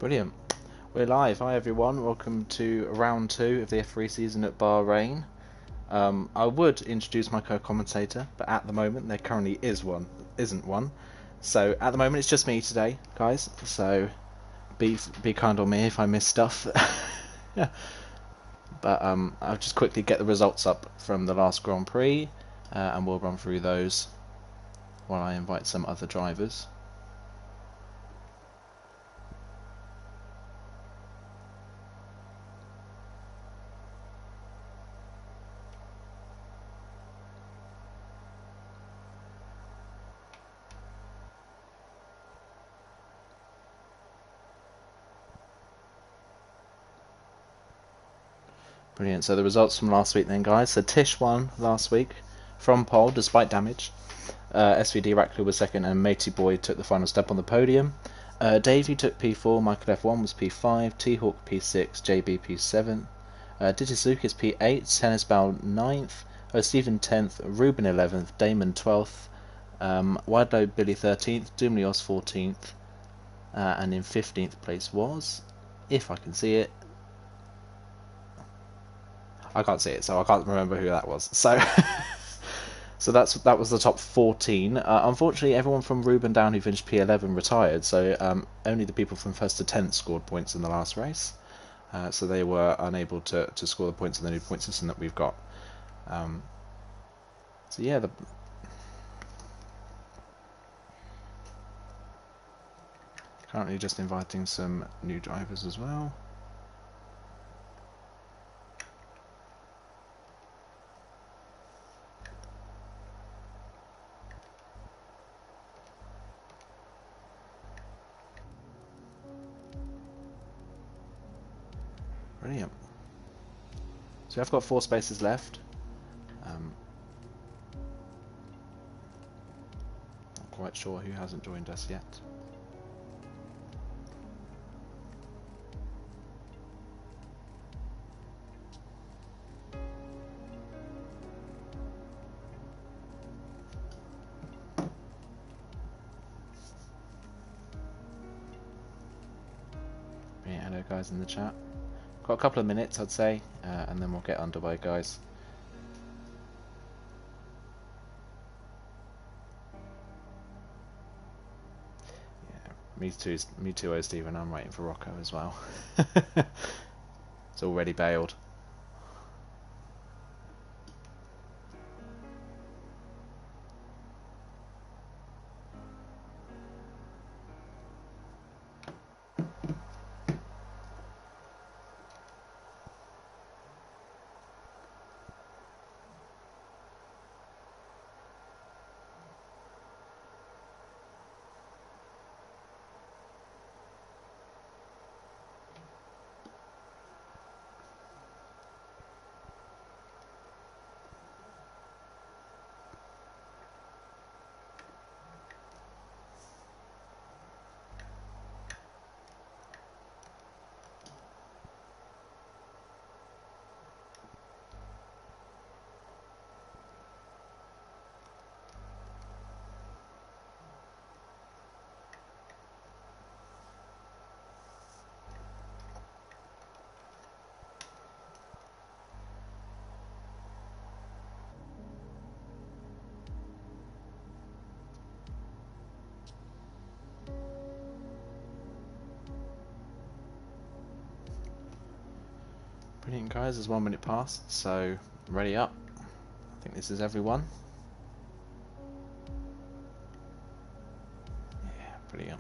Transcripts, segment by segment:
Brilliant. We're live. Hi everyone. Welcome to round 2 of the F3 season at Bahrain. I would introduce my co-commentator, but at the moment there currently isn't one. So at the moment it's just me today, guys. So be kind on me if I miss stuff. Yeah. But I'll just quickly get the results up from the last Grand Prix, and we'll run through those while I invite some other drivers. Brilliant. So the results from last week then, guys. So Tish won last week from pole despite damage. SVD Rackler was second, and Matey Boy took the final step on the podium. Davey took P4, Michael F1 was P5, T-Hawk P6, JB P7, Ditisukis P8, Tennis Bow 9th, Stephen 10th, Ruben 11th, Damon 12th, Widelow Billy 13th, Doomlios 14th, and in 15th place was, if I can see it, I can't see it, so I can't remember who that was. So, so that was the top 14. Unfortunately, everyone from Ruben down who finished P11 retired, so only the people from 1st to 10th scored points in the last race. So they were unable to score the points in the new point system that we've got. So yeah, currently just inviting some new drivers as well. Brilliant. So I've got 4 spaces left. Not quite sure who hasn't joined us yet. Yeah, hello guys in the chat. Got a couple of minutes, I'd say, and then we'll get underway, guys. Yeah, me too, oh Stephen. I'm waiting for Rocco as well. It's already bailed. Brilliant, guys. There's 1 minute past, so ready up. I think this is everyone. Yeah, brilliant.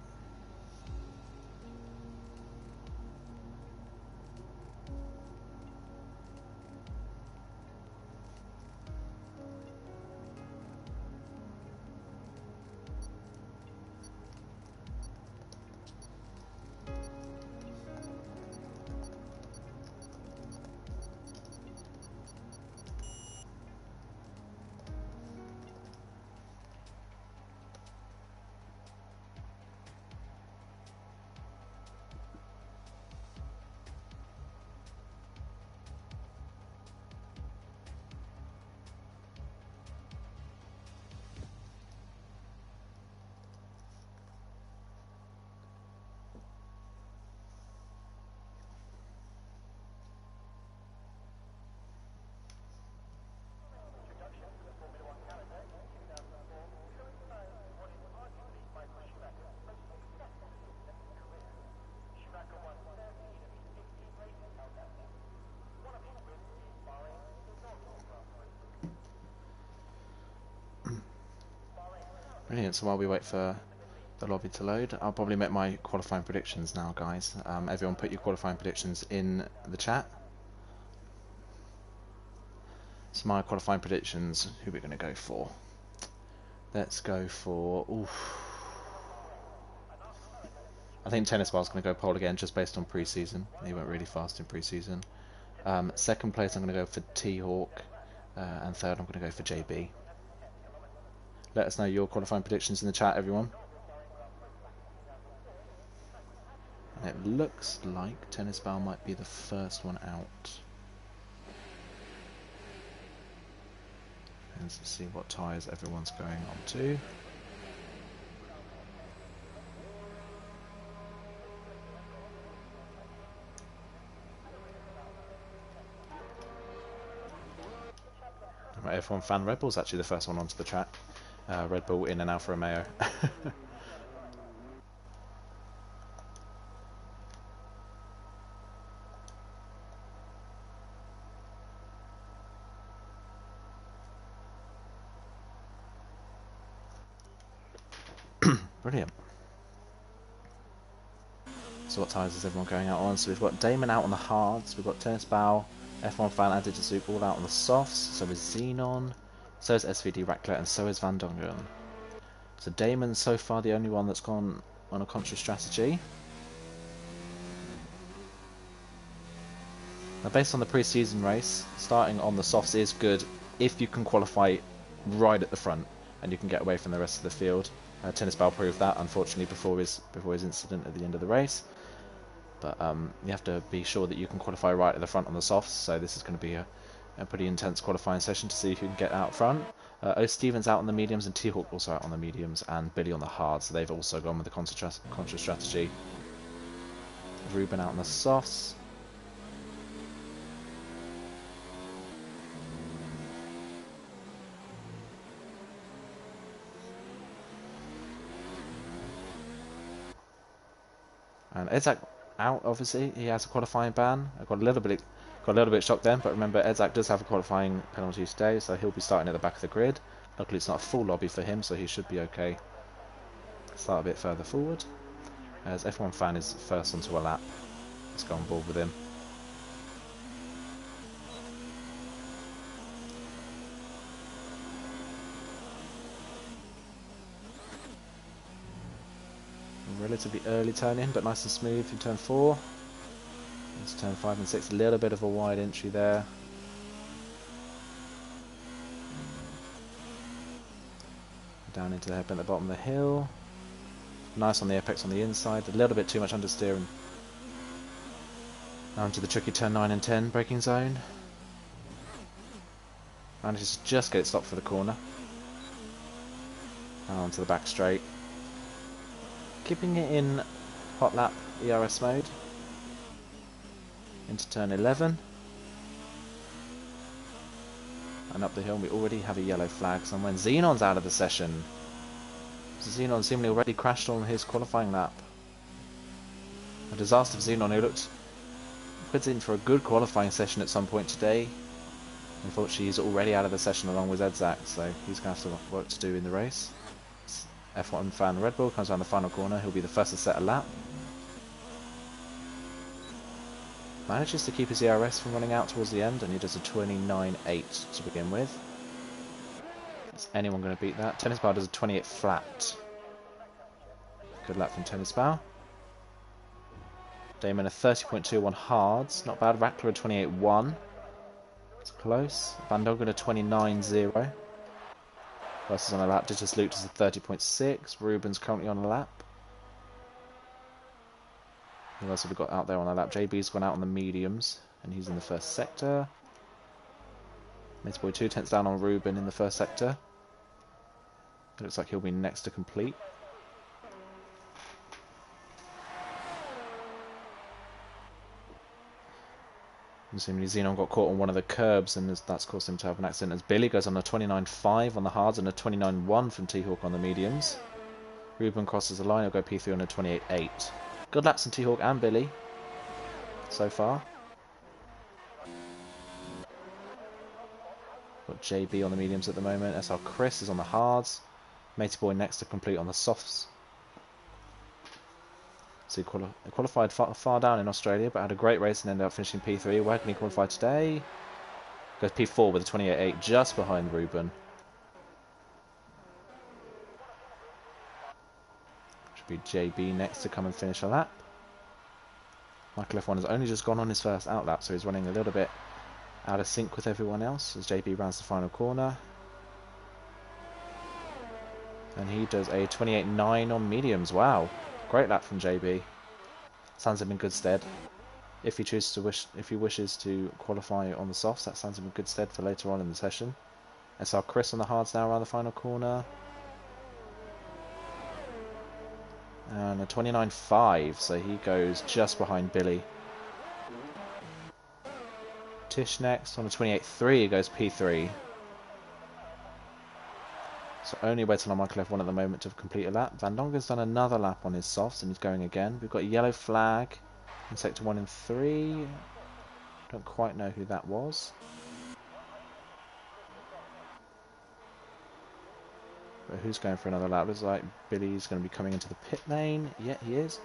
Brilliant, so while we wait for the lobby to load, I'll probably make my qualifying predictions now, guys. Everyone put your qualifying predictions in the chat. So my qualifying predictions, who we're going to go for? Let's go for... Oof. I think Tennis Bar's going to go pole again, just based on pre-season. He went really fast in pre-season. Second place I'm going to go for T-Hawk, and third I'm going to go for JB. Let us know your qualifying predictions in the chat, everyone. And it looks like Tennis Bar might be the first one out. Let's see what tyres everyone's going on to. F1 fan Red Bull's actually the first one onto the track. Red Bull in an Alfa Romeo. Brilliant. So what tyres is everyone going out on? So we've got Damon out on the hards, we've got Tennis Bow, F1 fan and Digisup all out on the softs, so is Xenon, so is SVD Racklet, and so is Van Dongen. So Damon's so far the only one that's gone on a contra strategy. Now based on the pre-season race, starting on the softs is good if you can qualify right at the front and you can get away from the rest of the field. Tennis Bow proved that, unfortunately, before his incident at the end of the race. But you have to be sure that you can qualify right at the front on the softs, so this is going to be a pretty intense qualifying session to see who can get out front. O. Stevens out on the mediums, and T-Hawk also out on the mediums, and Billy on the hard, so they've also gone with the contra strategy. Ruben out on the softs. And Edzak out, obviously. He has a qualifying ban. I got a little bit shocked then, but remember Edzak does have a qualifying penalty today, so he'll be starting at the back of the grid. Luckily it's not a full lobby for him, so he should be okay. Start a bit further forward. As F1 fan is first onto a lap. Let's go on board with him. Relatively early turn in, but nice and smooth in turn 4. It's turn 5 and 6, a little bit of a wide entry there. Down into the hairpin at the bottom of the hill. Nice on the apex on the inside, a little bit too much understeer. Now into the tricky turn 9 and 10 braking zone. Manages to just get it stopped for the corner. Now onto the back straight. Keeping it in hot lap ERS mode. Into turn 11. And up the hill we already have a yellow flag, so when Xenon's out of the session. So Xenon seemingly already crashed on his qualifying lap. A disaster for Xenon, who looked in for a good qualifying session at some point today. Unfortunately he's already out of the session along with Edzak, so he's going to have some work to do in the race. F1 fan Red Bull comes around the final corner, he'll be the first to set a lap. Manages to keep his ERS from running out towards the end, and he does a 29.8 to begin with. Is anyone going to beat that? Tennis Bow does a 28 flat. Good lap from Tennis Bow. Damon a 30.2 on hards, not bad. Rackler a 28.1. It's close. Van Dongen a 29.0. Versus on a lap. Digisup does a 30.6. Ruben's currently on a lap. Who else have we got out there on a lap? JB's gone out on the mediums, and he's in the first sector. Mateboy 2 tenths down on Ruben in the first sector. It looks like he'll be next to complete. And seemingly Xenon got caught on one of the curbs, and that's caused him to have an accident, as Billy goes on a 29.5 on the hards and a 29.1 from T-Hawk on the mediums. Ruben crosses the line, he'll go P3 on a 28.8. Good laps from T-Hawk and Billy so far. Got JB on the mediums at the moment. SR Chris is on the hards. Matey Boy next to complete on the softs. So he qualified far down in Australia, but had a great race and ended up finishing P3. Where can he qualify today? Goes P4 with a 28.8, just behind Ruben. Should be JB next to come and finish a lap. Michael F1 has only just gone on his first out lap, so he's running a little bit out of sync with everyone else as JB rounds the final corner. And he does a 28.9 on mediums. Wow, great lap from JB. Stands him in good stead. If he wishes to qualify on the softs, that stands him in good stead for later on in the session. SR Chris on the hards now around the final corner. And a 29.5, so he goes just behind Billy. Tish next on a 28.3, he goes P3. So only waiting on Michael F1 at the moment to complete a lap. Van Dongen's done another lap on his softs and he's going again. We've got a yellow flag in sector 1 and 3. Don't quite know who that was. But who's going for another lap? Looks like Billy's going to be coming into the pit lane. Yeah, he is.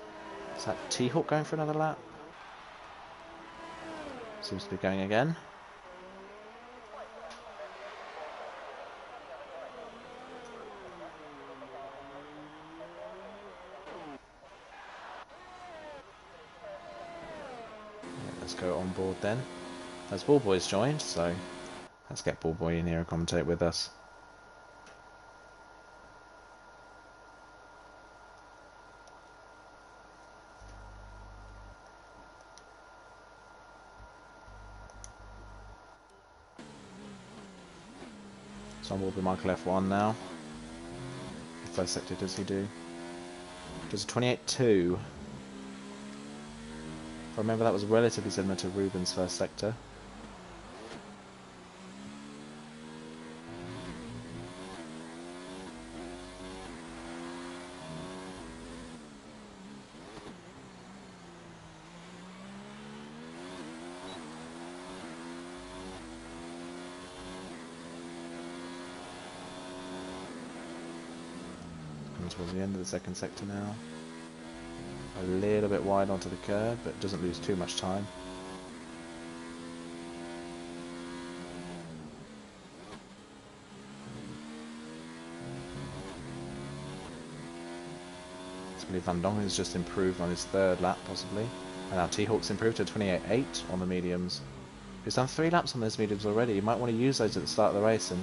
Is that T-Hawk going for another lap? Seems to be going again. Let's go on board then. As Ballboy's joined, so let's get Ballboy in here and commentate with us. So on board with Michael F1 now. The first sector does he do? Does a 28.2. If I remember, that was relatively similar to Ruben's first sector. Towards the end of the second sector now. A little bit wide onto the curb, but doesn't lose too much time. I believe Van Dongen has just improved on his third lap, possibly. And now T-Hawk's improved to 28.8 on the mediums. He's done 3 laps on those mediums already. You might want to use those at the start of the race, and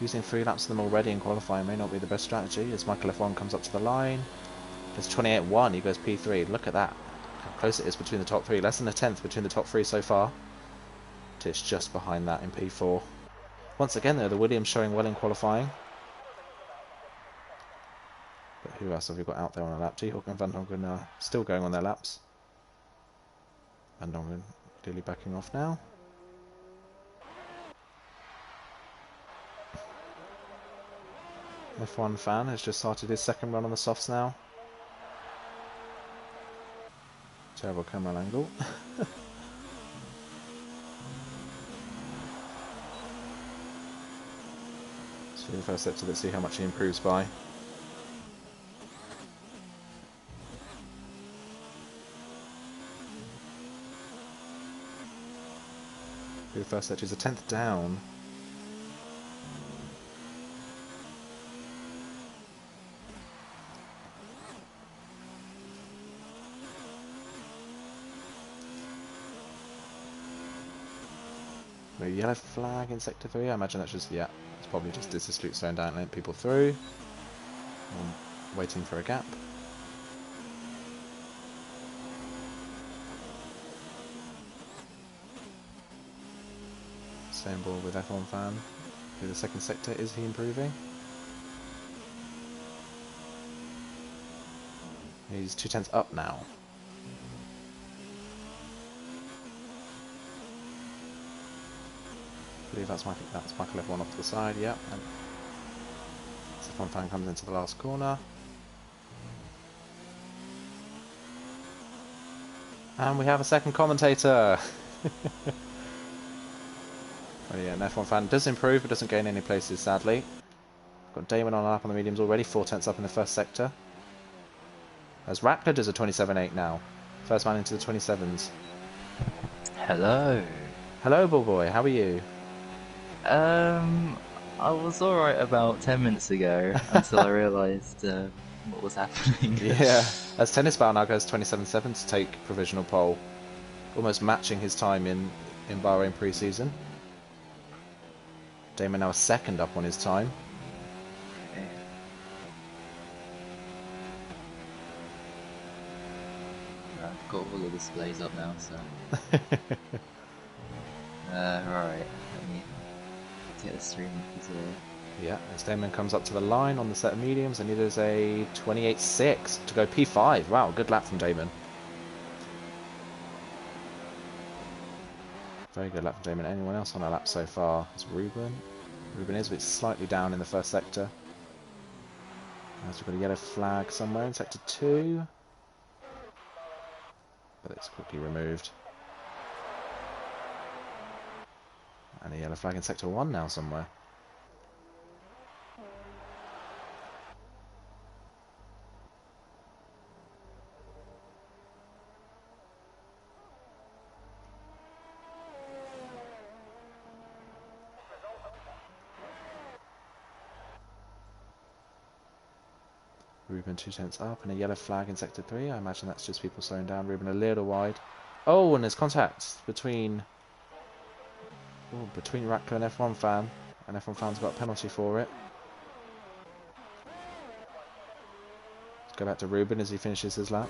using 3 laps of them already in qualifying may not be the best strategy, as Michael F1 comes up to the line. It's 28.1, he goes P3. Look at that. How close it is between the top 3. Less than a tenth between the top 3 so far. Tish just behind that in P4. Once again though, the Williams showing well in qualifying. But who else have we got out there on a lap? T-Hawk and Van Dongen are still going on their laps. Van Dongen clearly backing off now. F1 fan has just started his second run on the softs now. Terrible camera angle. So the first sector, let's see how much he improves by. The first sector is a 10th down. A yellow flag in sector 3. I imagine that's just, yeah, it's probably just Disasloot slowing down and letting people through. I'm waiting for a gap. Same ball with F1 fan. Through the second sector, is he improving? He's 2 tenths up now. I believe that's Michael F1 off to the side, yeah. And F1 fan comes into the last corner. And we have a second commentator. Oh yeah, an F1 fan does improve, but doesn't gain any places, sadly. Got Damon on a lap on the mediums already, 4 tenths up in the first sector. As Rackler does a 27.8 now. First man into the 27s. Hello. Hello, boy. How are you? I was alright about 10 minutes ago until I realised what was happening. Yeah. As Tennis Bow now goes 27.7 to take provisional pole. Almost matching his time in Bahrain pre-season. Damon now a second up on his time. Okay. I've got all the displays up now, so... right, let me get the stream up as well. Yeah, as Damon comes up to the line on the set of mediums, and he does a 28.6 to go P5. Wow, good lap from Damon. Very good lap from Damon. Anyone else on our lap so far? It's Ruben. Ruben is, but it's slightly down in the first sector. As we've got a yellow flag somewhere in sector 2. But it's quickly removed. And a yellow flag in sector 1 now somewhere. Ruben 2 tenths up and a yellow flag in sector 3. I imagine that's just people slowing down. Ruben a little wide. Oh, and there's contact between Rackler and F1 fan. And F1 fan's got a penalty for it. Let's go back to Ruben as he finishes his lap.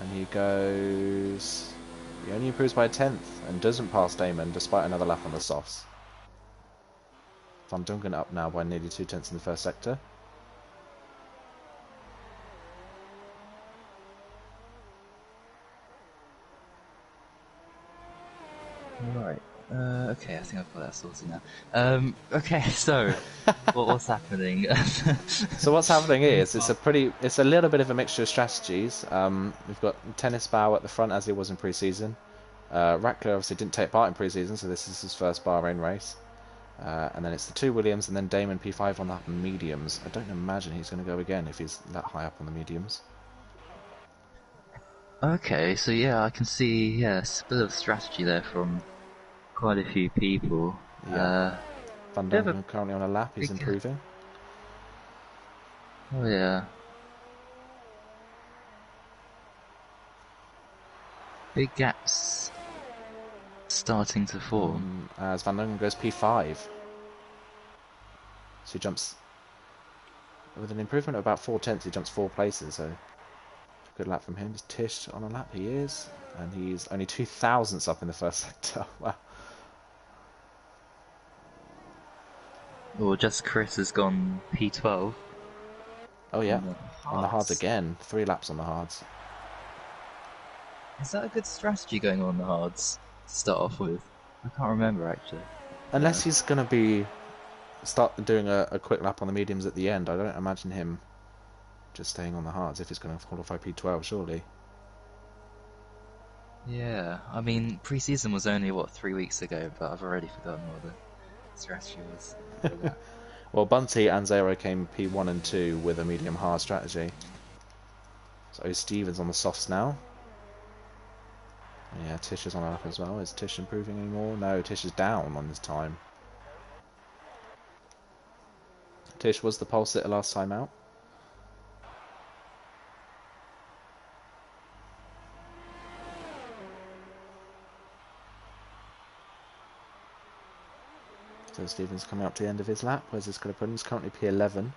And he goes... He only improves by a tenth and doesn't pass Damon despite another lap on the softs. Van Duncan up now by nearly 2 tenths in the first sector. Right. Okay, I think I've got that sorted now. Okay, so what's happening? So what's happening is it's a little bit of a mixture of strategies. We've got Tennis Bow at the front as he was in pre-season. Rackler obviously didn't take part in pre-season, so this is his first Bahrain race. And then it's the 2 Williams and then Damon P5 on the mediums. I don't imagine he's going to go again if he's that high up on the mediums. Okay, so yeah, I can see a bit of strategy there from quite a few people. Yeah. Van Duncan currently on a lap, he's improving. Oh yeah. Big gaps starting to form. As Van Duncan goes P5. So he jumps... With an improvement of about 4 tenths, he jumps 4 places, so... Good lap from him. Is Tish on a lap? He is. And he's only 2 thousandths up in the first sector. Wow. Or just Chris has gone P12. Oh yeah. On the hards again. 3 laps on the hards. Is that a good strategy going on the hards to start off with? I can't remember actually. Unless he's going to start doing a quick lap on the mediums at the end. I don't imagine him just staying on the hards if he's going to qualify P12, surely. Yeah, I mean, pre-season was only, 3 weeks ago, but I've already forgotten what the strategy was. Well, Bunty and Zero came P1 and 2 with a medium hard strategy. So Stevens on the softs now. Yeah, Tish is on a lap as well. Is Tish improving anymore? No, Tish is down on his time. Tish was the pole sitter last time out. So Stevens coming up to the end of his lap. Where's this going to put him? He's currently P11.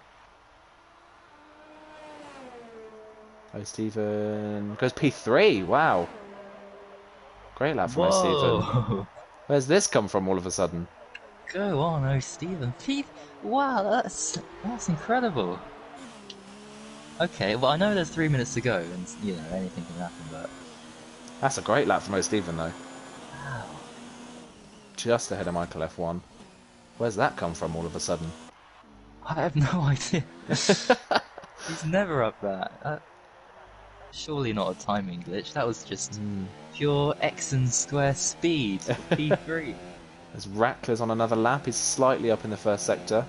Oh, Steven goes P3. Wow. Great lap from Steven. Where's this come from all of a sudden? Go on, oh Steven. Wow, that's incredible. Okay, well I know there's 3 minutes to go, and anything can happen, but that's a great lap from Steven though. Wow. Just ahead of Michael F1. Where's that come from all of a sudden? I have no idea. He's never up that. Surely not a timing glitch. That was just pure X and square speed. P3. As Rackler's on another lap, he's slightly up in the first sector.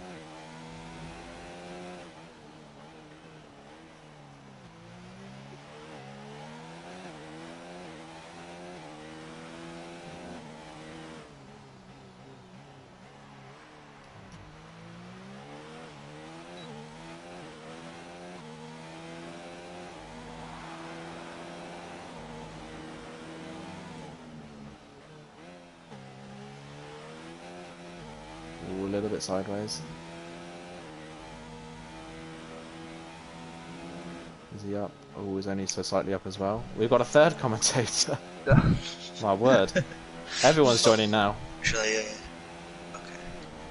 Ooh, a little bit sideways. Is he up? Oh, he's only so slightly up as well. We've got a third commentator. My word. Everyone's joining now. Should I, okay.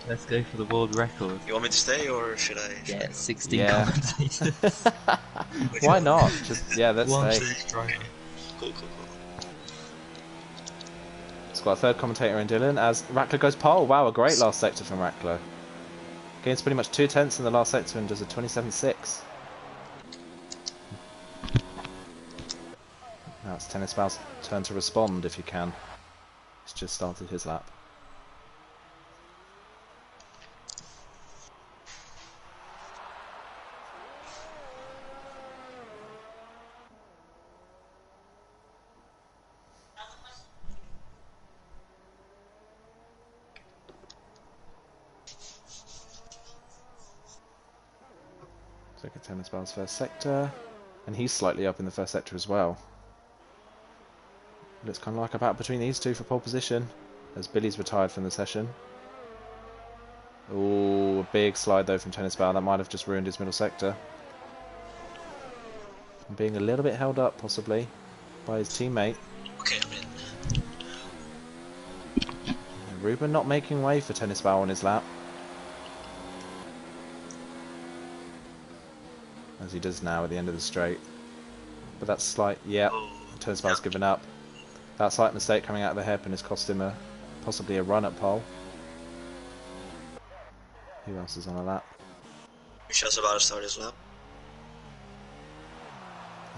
Let's go for the world record. You want me to stay, or should I? Yeah, 16 Yeah. commentators. Why not? Just, yeah, let's One stay. driver. Cool, cool, cool. It's got a third commentator in Dylan as Rackler goes pole. Wow, a great last sector from Rackler. Gains pretty much 2/10 in the last sector and does a 27.6. Now it's Tennis Bow's turn to respond if you can. He's just started his lap. Look at Tennis Bow's first sector, and he's slightly up in the first sector as well. Looks kind of like a battle between these two for pole position, as Billy's retired from the session. Ooh, a big slide though from Tennis Bow. That might have just ruined his middle sector. And being a little bit held up, possibly, by his teammate. Okay, I'm in. Ruben not making way for Tennis Bow on his lap. As he does now at the end of the straight. But that's slight, yeah, Tennis Bow's given up. That slight mistake coming out of the hairpin has cost him possibly a run at pole. Who else is on a lap? Michel's about to start his lap.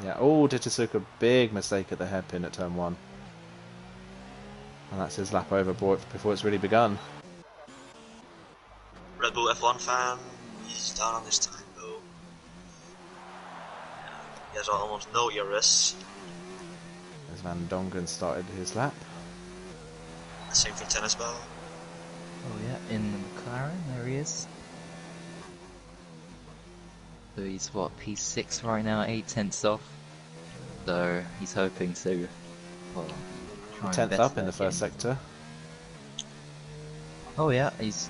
Yeah, oh, Ditasuka, big mistake at the hairpin at turn 1. And that's his lap over before it's really begun. Red Bull F1 fan, he's down on his time though. He has almost no ERS. As Van Dongen started his lap. Same for Tennis Ball. Oh yeah, in the McLaren, there he is. So he's what, P6 right now, 8/10 off. So he's hoping to, well, try and 10th better up in the that first game. sector. Oh yeah, he's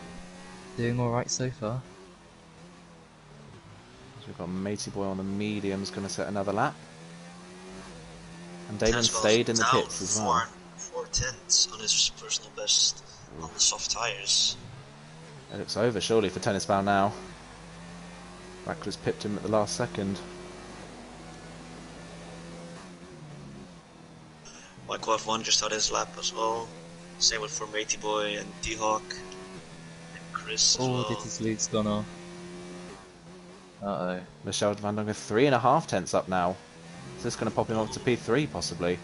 doing alright so far. So we've got Matey Boy on the mediums, going to set another lap. And Damon Tennis Ball's stayed in the down pits as well. 4/10 on his personal best on the soft tires. It looks over surely for Tennis Bow now. Rackler's pipped him at the last second. Michael F1 just had his lap as well. Same with for Matey Boy and D-Hawk. And Chris as Oh, well. did his loot's gone off? Uh-oh. Michel Van Dongen 3.5 up now. Is this going to pop him up to P3 possibly?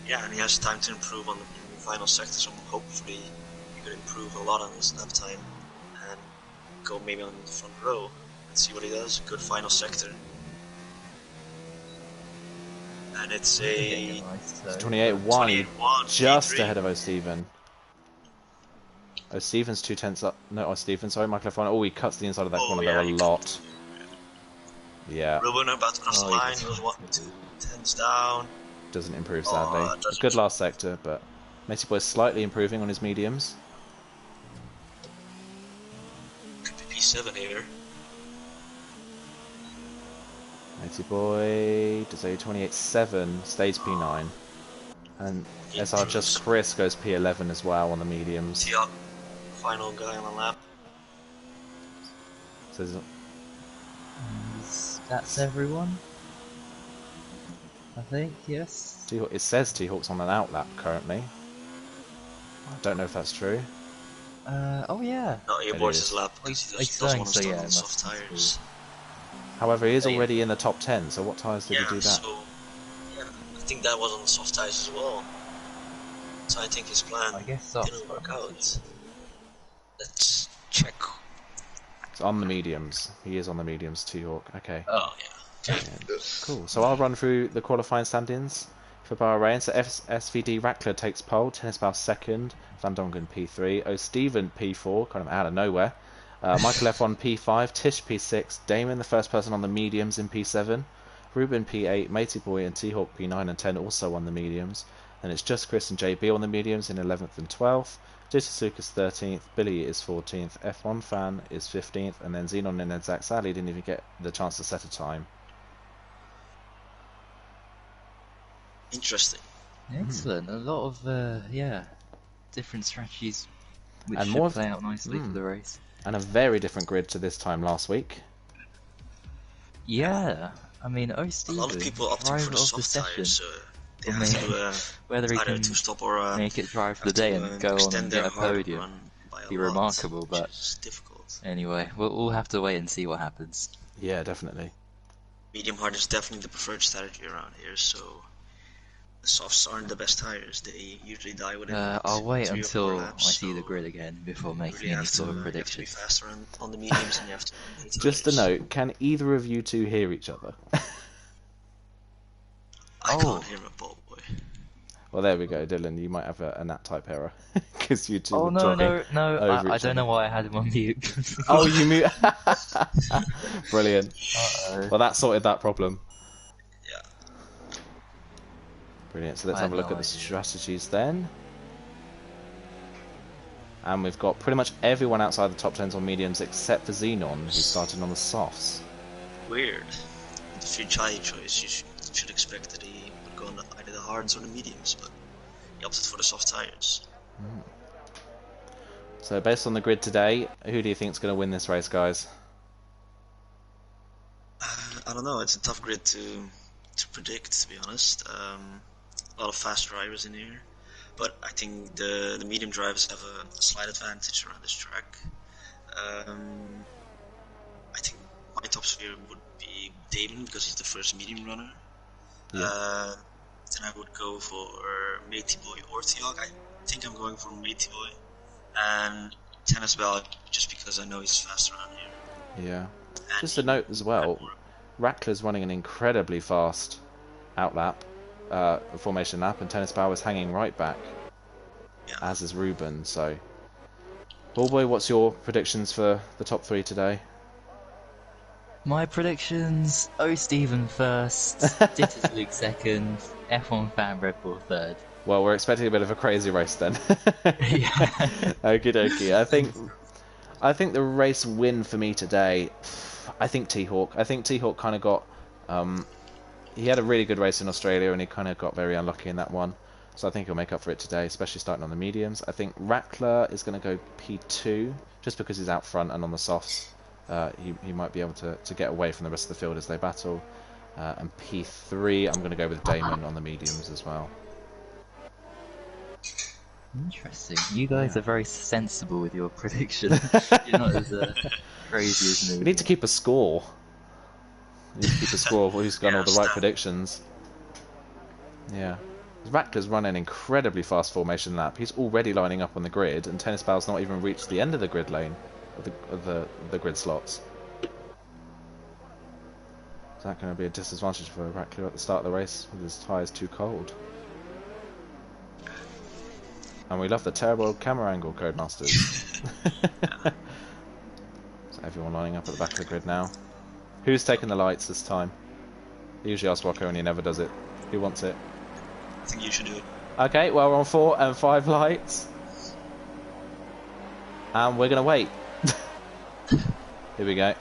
Yeah, and he has time to improve on the final sector, so hopefully he could improve a lot on his lap time and go maybe on the front row and see what he does. Good final sector. And it's a It's 28.1, 28-1, just P3. ahead of O'Steven. O'Steven's 2/10 up. No, O'Steven, sorry, Michael F1. Oh, he cuts the inside of that corner there a he lot. Yeah, Ruben about to cross the Oh, he line, does. he was 1-2 down. doesn't improve Oh, sadly. it doesn't. Good last sector, but Matey Boy's slightly improving on his mediums. Could be P7 here. Matey Boy does a 28.7, stays P9. And He SR improves. Just Chris goes P11 as well on the mediums. T-Hawk, final guy on the lap. So there's That's everyone? I think, yes. it says T-Hawk's on an outlap currently. I don't know if that's true. Oh yeah. No, he It aborts is. his lap Oh, because he he's doesn't going, want to so start yeah, on it the soft must be tires. However, he is Yeah. already in the top 10, so what tyres did he do that? So yeah, I think that was on the soft tires as well. So I think his plan I guess so. didn't work out. Let's check. It's on the mediums. He is on the mediums, T-Hawk. Okay. Oh, yeah. Okay. Cool. So I'll run through the qualifying stand-ins for Bahrain. So SVD Rackler takes pole, Tennisbaum second, Van Dongen P3, O'Steven P4, kind of out of nowhere. Michael F1 P5, Tish P6, Damon the first person on the mediums in P7, Ruben P8, Matey Boy and T-Hawk P9 and 10 also on the mediums. And it's just Chris and JB on the mediums in 11th and 12th. Jitasuka's 13th, Billy is 14th, F1 Fan is 15th, and then Xenon and Zach Sally didn't even get the chance to set a time. Interesting. Excellent. A lot of different strategies which And should more play out nicely for the race. And a very different grid to this time last week. Yeah, I mean, A lot of people opting for the soft tires, so they have to whether he either can to stop or make it drive for the day and go on and get a podium, be remarkable. But it's difficult. Anyway, we'll have to wait and see what happens. Yeah, definitely. Medium hard is definitely the preferred strategy around here, so the softs aren't the best tires. They usually die within I'll wait 3 or 4 until laps, I see so the grid again before you making really any have sort of to be predictions. faster on the mediums, and you have to. Just a note, can either of you two hear each other? I can't hear my ball boy. Well, there we go, Dylan. You might have a NAT type error because you two Oh were no, talking no! over I each don't know other. why I had him on mute. Oh, you mute. Brilliant. Uh-oh. Well, that sorted that problem. Yeah. Brilliant. So let's I have had a look no at the idea. strategies then. And we've got pretty much everyone outside the top 10s on mediums except for Xenon, who started on the softs. Weird. If you try a choice, you should expect that he would go on either the hards or the mediums, but he opted for the soft tires. So based on the grid today, who do you think is going to win this race, guys? I don't know. It's a tough grid to predict, to be honest. A lot of fast drivers in here, but I think the medium drivers have a slight advantage around this track. I think my top sphere would be Damon because he's the first medium runner. Yeah. Then I would go for Matey Boy or Tiag. I think I'm going for Matey Boy. And Tennis Bell just because I know he's fast around here. Yeah. And Just a note as well, Rackler's running an incredibly fast outlap, formation lap, and Tennis Bauer is hanging right back, as is Ruben. So, Ballboy, what's your predictions for the top 3 today? My predictions: O'Steven first, Ditters Luke second, F1 Fan Red Bull third. Well, we're expecting a bit of a crazy race then. Yeah. Okie dokie. I think the race win for me today, I think T-Hawk. I think T-Hawk kind of got... he had a really good race in Australia and he kind of got very unlucky in that one. So I think he'll make up for it today, especially starting on the mediums. I think Rackler is going to go P2, just because he's out front and on the softs. He might be able to get away from the rest of the field as they battle. And P3, I'm going to go with Damon on the mediums as well. Interesting. You guys are very sensible with your prediction. You're not as crazy as me. We need to keep a score. We need to keep a score of who's got all the right predictions. Yeah. Rackler's run an incredibly fast formation lap. He's already lining up on the grid, and Tennis Bow's not even reached the end of the grid lane, of the grid slots. Is that going to be a disadvantage for Rackler at the start of the race with his tyres too cold? And we love the terrible camera angle, Codemasters. So everyone lining up at the back of the grid now. Who's taking the lights this time? I usually ask Rocco and he never does it. Who wants it? I think you should do it. Okay, well we're on 4 and 5 lights. And we're going to wait. Here we go.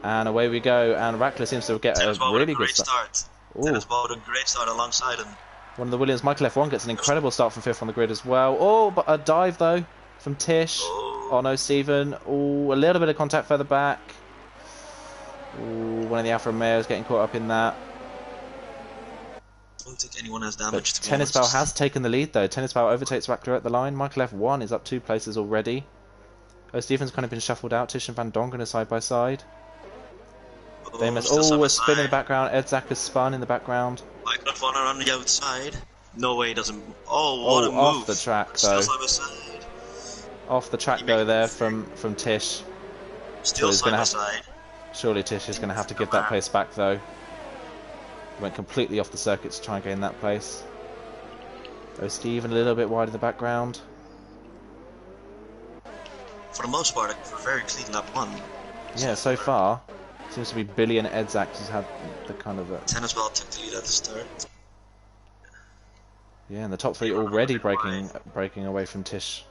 And away we go, and Rackler seems to get a really good start. Tennis Ball with a great start alongside him. One of the Williams, Michael F1 gets an incredible start from 5th on the grid as well. Oh, but a dive though from Tish. Oh no, Stephen. Oh, a little bit of contact further back. Oh, one of the Alfa Romeos getting caught up in that. I don't think anyone has damage. But Tennis Ball has taken the lead though. Tennis Ball overtakes Rackler at the line. Michael F1 is up 2 places already. Oh, Stephen's kind of been shuffled out. Tish and Van Dongen are side by side. They must. Oh, a spin in the background. Ed Zach has spun in the background. Michael F1 on the outside. No way he doesn't. Oh, what a move! off the track Still though. side by side. Off the track He though make- there from Tish. Still he's side gonna by have- side. Surely Tish is going to have to give that place back though. Went completely off the circuit to try and gain that place. Oh, Steven a little bit wide in the background. For the most part, a very clean lap one. Yeah, so far seems to be Billy and Edzak who's had the kind of Tennis Ball took the lead at the start. yeah, and the top three already breaking away from Tish.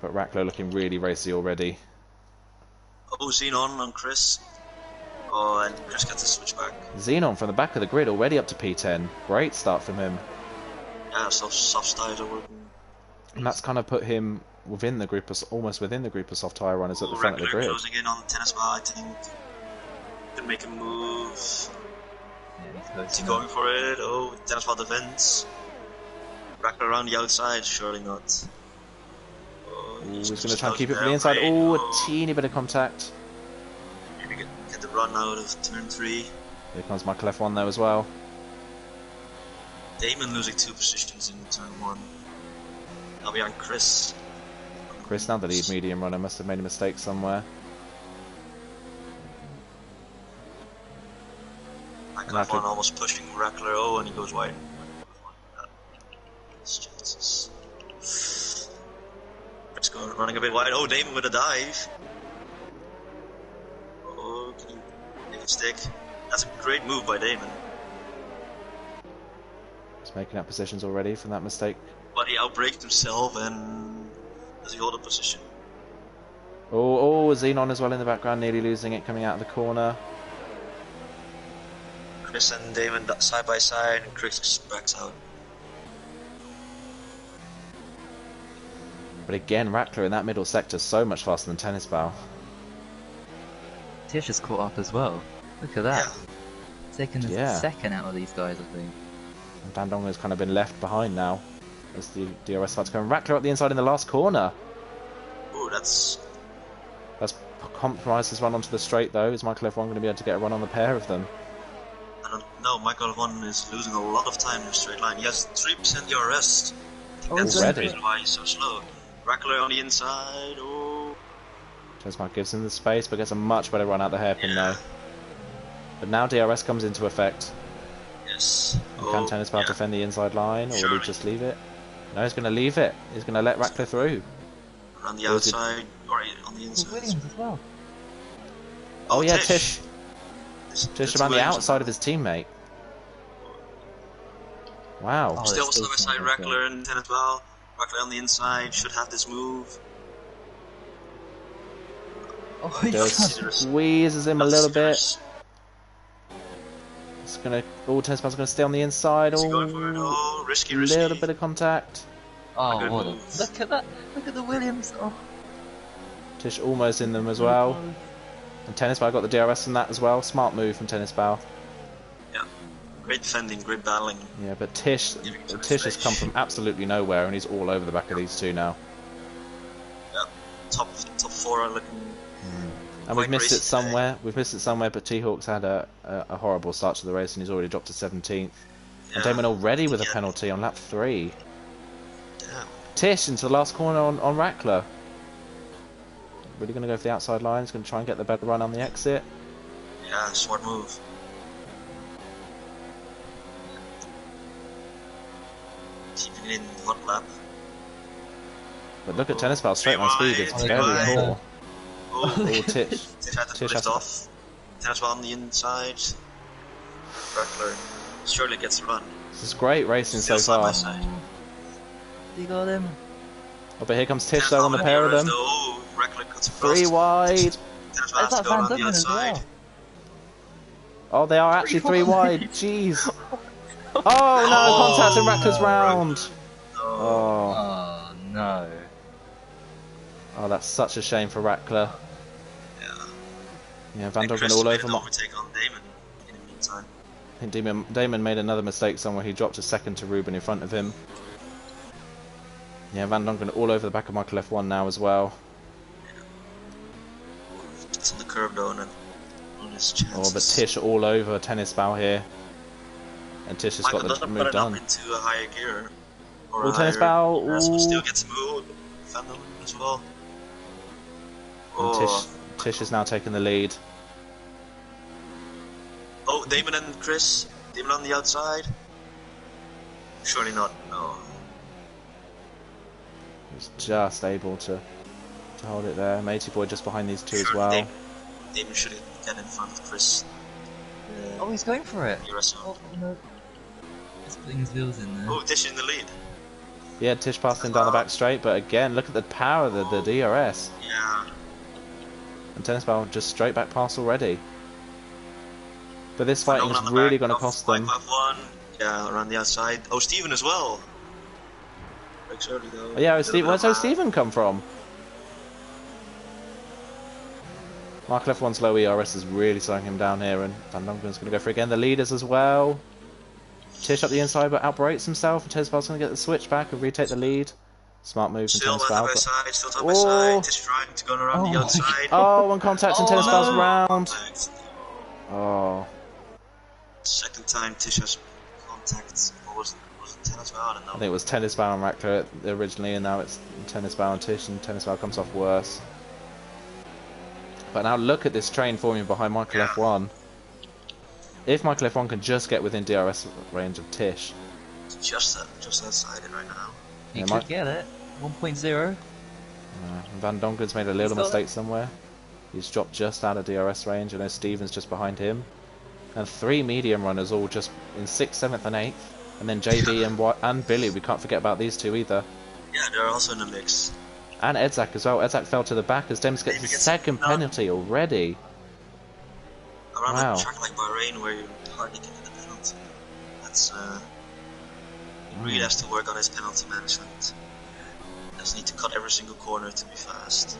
But Racklow looking really racy already. Oh, Xenon on Chris. Oh, and Chris gets a switch back. Xenon from the back of the grid already up to P10. Great start from him. Yeah, so soft tires are working. And that's kind of put him within the group of, almost within the group of soft tyre runners at the front of the grid. Closing in on the Tennis Ball, I think. Can make a move. Yeah, Is he going for it? Oh, Tennis Ball defense. Rackler around the outside, surely not. Oh, He's going to try and keep it from the inside. Oh, a teeny bit of contact. Maybe get the run out of turn 3. Here comes Michael F1 though as well. Damon losing 2 positions in turn 1. Now behind Chris. Chris, now the lead medium runner, must have made a mistake somewhere. Michael F1 almost pushing Rackler. Oh, and he goes wide. His chances. Chris going running a bit wide. Oh, Damon with a dive. Oh, can you make it stick? That's a great move by Damon. He's making up positions already from that mistake. But he outbraked himself, and does he hold a position? Oh, Xenon as well in the background, nearly losing it coming out of the corner. Chris and Damon side by side, and Chris backs out. But again, Rackler in that middle sector so much faster than Tennis Bow. Tish has caught up as well. Look at that. Yeah. Taking a second out of these guys, I think. And Van Dongen has kind of been left behind now as the DRS starts going. Rackler up the inside in the last corner. Ooh, that's compromised his run onto the straight though. Is Michael F1 going to be able to get a run on the pair of them? I don't know. Michael F1 is losing a lot of time in the straight line. He has 3% DRS. That's the Already? reason why he's so slow. Rackler on the inside. Oh. Tesmark gives him the space, but gets a much better run out the hairpin though. But now DRS comes into effect. Yes. And can Tennis Bow defend the inside line, or will he just leave it? No, he's going to leave it. He's going to let Rackler through. On the outside, or on the inside. Williams as well. Oh yeah, Tish. Tish around the Williams outside of his teammate. Wow. Oh, Still it's side by side, okay. Rackler and Tennis Ball. Rackler on the inside should have this move. Oh, he Just does. squeezes him a little bit. It's gonna. Oh, Tennis Bow's gonna stay on the inside. Is he going for it? Oh, risky. Little bit of contact. Oh, Good what a... move. Look at that. Look at the Williams. Oh. Tish almost in them as well. And Tennis Bow got the DRS from that as well. Smart move from Tennis Bow. Yeah. Great defending, great battling. Yeah, but Tish has come from absolutely nowhere, and he's all over the back of these two now. Yeah. Top 4 are looking. And we've Quite missed it racing somewhere. We've missed it somewhere, but T-Hawk's had a horrible start to the race, and he's already dropped to 17th. And Damon already with a penalty on lap 3. Yeah. Tish into the last corner on Rackler. Really going to go for the outside line. He's going to try and get the better run on the exit. Yeah, smart move. Keeping it in hot lap. But look at Tennis Ball straight line speed. It's Three very wide. poor. Oh, Oh, Tish. Tish had to Tish lift has to- off. Tennis Ball on the inside. Rackler surely gets the run. This is great racing so Still side by far. side. He got him. Oh, but here comes Tish Tennis though Ball on the with pair of DRS them. though. Oh, Rackler cuts across. 3 wide. Tennis Ball has Is to that go Van around the Duggan as outside. well? Oh, they are actually 3 wide. Jeez. Oh no, contact in Rackler's round. Oh. Oh, no. Oh, that's such a shame for Rackler. Yeah. Yeah, Van And Doggen Chris all made over an him. overtake on Damon in the meantime. I think Damon made another mistake somewhere. He dropped a second to Ruben in front of him. Yeah, Van Dongen all over the back of Michael F1 now as well. It's on the curve though, and then only his Oh, chances. but Tish all over Tennis Bow here. And Tish has Michael got the doesn't move put it up done. into a higher gear. Or Ooh, a Tennis higher Bow, DRS, but still ooh. gets moved. Fandom as well. And Oh, Tish is now taking the lead. oh, Damon and Chris. Damon on the outside. Surely not. No. He's just able to hold it there. Matey Boy just behind these two as Surely well. Damon should get in front of Chris. Oh, he's going for it. DRS on. Oh, no. He's putting his wheels in there. Oh, Tish in the lead. Yeah, Tish passed him down the back straight, but again, look at the power of the DRS. Yeah. And Tennis Bow just straight back past already. But this Fernando fighting is on the really back going to of cost them. Michael F1. Yeah, around the outside. Oh, Steven as well. Breaks early though. Oh, yeah, where's O'Steven come from? Michael F1's low ERS is really slowing him down here, and Van Dongen's going to go for it again. The leaders as well. Tish up the inside, but outbrakes himself, and Tennis Bow's going to get the switch back and retake the lead. Smart move from Still Tennis on Bow. the side, still top by side. Tish trying to go around the outside. Oh, one contact and Oh, Tennis Bow's no. round. Contact. Oh, Second time Tish has contact. Or was it Tennis Bow? I don't know. I think it was Tennis Bow and Rackler originally, and now it's Tennis Bow and Tish, and Tennis Bow comes off worse. But now look at this train forming behind Michael F1. If Michael F1 can just get within DRS range of Tish. Just outside it right now. He Yeah, could get it. 1.0. Van Dongen's made a little got mistake somewhere. He's dropped just out of DRS range. I know Steven's just behind him. And 3 medium runners all just in 6th, 7th and 8th. And then JB and Billy, we can't forget about these two either. Yeah, they're also in the mix. And Edzak as well. Edzak fell to the back as Dems gets his second penalty already. Around Wow. a track like Bahrain where you hardly get the penalty. That's he really has to work on his penalty management. Doesn't need to cut every single corner to be fast.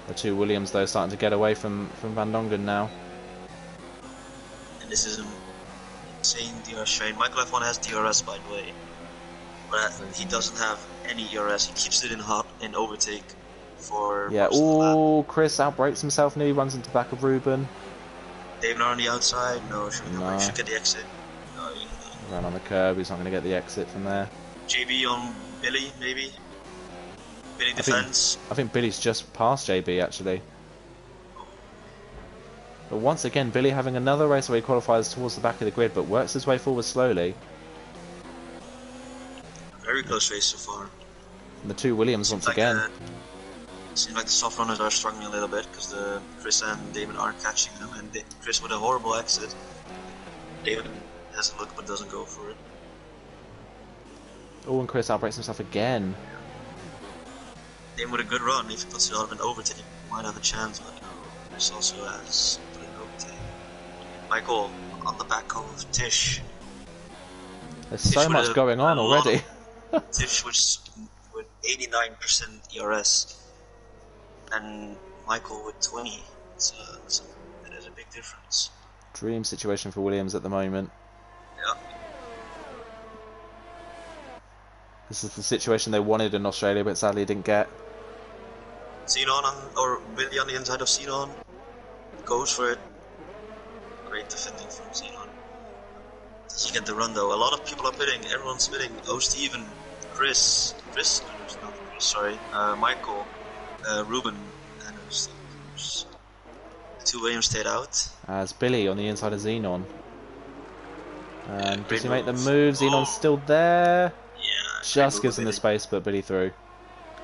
The two Williams though starting to get away from Van Dongen now. And this is an insane DRS train. Michael F1 has DRS by the way. But he doesn't have any DRS. He keeps it in overtake for Yeah, most of the lap. ooh, Chris outbrakes himself and he runs into the back of Ruben. David on the outside. No, should get the exit. No, Ran on the curb, he's not going to get the exit from there. JB on Billy, maybe. Billy defends. I think Billy's just past JB actually. But once again, Billy having another race where he qualifies towards the back of the grid but works his way forward slowly. Very close race so far. And the two Williams once again. Seems like the soft runners are struggling a little bit because the Chris and Damon aren't catching them, and Chris with a horrible exit. David has a look but doesn't go for it. Oh, and Chris outbrakes himself again. Damon with a good run, if he puts it on an overtake, might have a chance, but Chris also has put an overtake. Michael on the back of Tish. There's so much going on already. Tish with 89% ERS, and Michael with 20. That is a big difference. Dream situation for Williams at the moment. Yeah. This is the situation they wanted in Australia, but sadly didn't get. Xenon or Billy on the inside of Xenon goes for it. Great defending from Xenon. Does he get the run though? A lot of people are pitting. Everyone's pitting. Oh, Steven, Michael, Ruben, and the two Williams stayed out. As Billy on the inside of Xenon. And does he make the move. move? Xenon's still there. Yeah. Just gives him the space, but Billy through.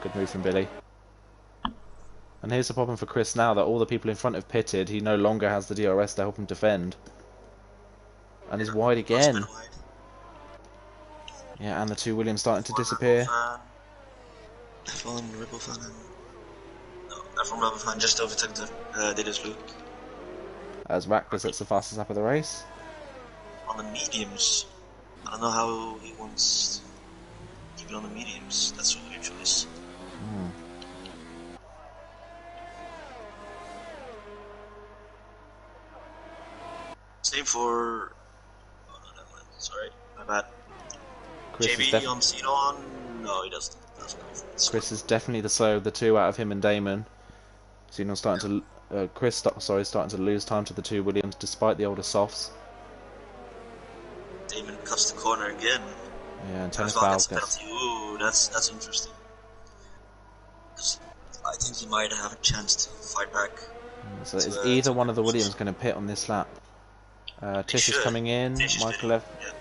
Good move from Billy. And here's the problem for Chris now, that all the people in front have pitted. He no longer has the DRS to help him defend. And he's wide again. Wide. Yeah, and the two Williams starting to disappear. F1 Ripple fan. No, F1 Ripple fan just overtook the Didas Luke. As Rackler sets the fastest lap of the race. On the mediums. I don't know how he wants to keep it on the mediums. That's a weird choice. Same for... Oh no, never mind. Sorry, my bad. Chris JB on Xenon? No, he doesn't go for it. Chris is definitely the slow of the two out of him and Damon. Xenon's starting to Chris, starting to lose time to the two Williams despite the older softs. Damon cuts the corner again. Yeah, and tennis Foul foul gets a gets. penalty. Ooh, that's interesting. 'Cause I think he might have a chance to fight back. So is either one of the Williams going to pit on this lap? Tish is coming in. Tish is Michael getting, yeah.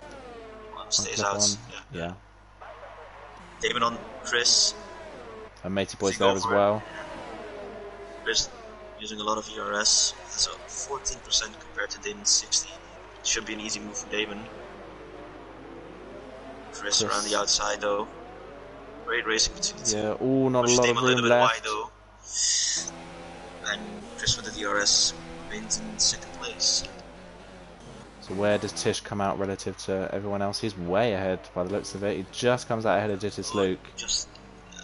Well, stays out. on. Yeah. Damon on Chris. And Matey Boy's there as well. Chris using a lot of ERS. So 14% compared to Damon's 60. It should be an easy move for Damon. Chris around the outside though. Great racing between the two. Yeah, oh, not a lot of room left. Wide, and Chris with the DRS remains in second place. So where does Tish come out relative to everyone else? He's way ahead by the looks of it. He just comes out ahead of Dittis Luke.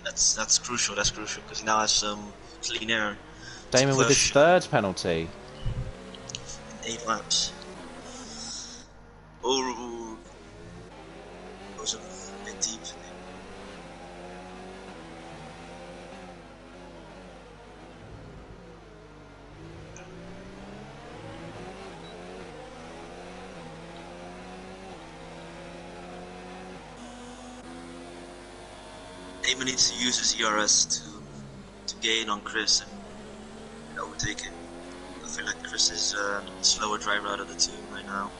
That's crucial. That's crucial because he now has some clean air. Damon with his third penalty. 8 laps. Oh, goes a bit deep. Damon needs to use his ERS to gain on Chris and overtake him. I feel like Chris is a slower driver out of the two right now.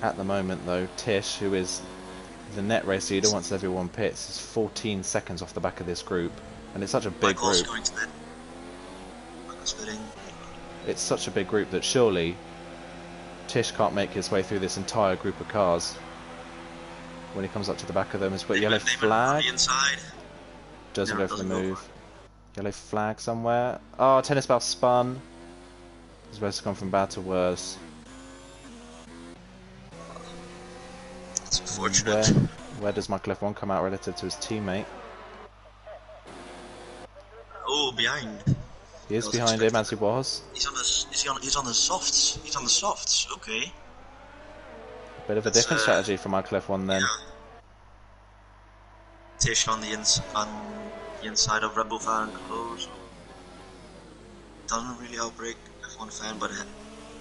At the moment though, Tish, who is the net race leader once everyone pits, is 14 seconds off the back of this group. And it's such a big group. Going to bed. It's such a big group that surely Tish can't make his way through this entire group of cars. When he comes up to the back of them, he's put yellow flag. Doesn't go for the move. Yellow flag somewhere. Oh, tennis ball spun. His race has gone from bad to worse. That's unfortunate. Where does Michael F1 come out relative to his teammate? Oh, behind. He is behind him as he was. He's on the softs. He's on the softs. Okay. Bit of a different strategy for Michael F1 then. Yeah. Tish on the inside of Red Bull fan close. Doesn't really outbreak F1 fan, but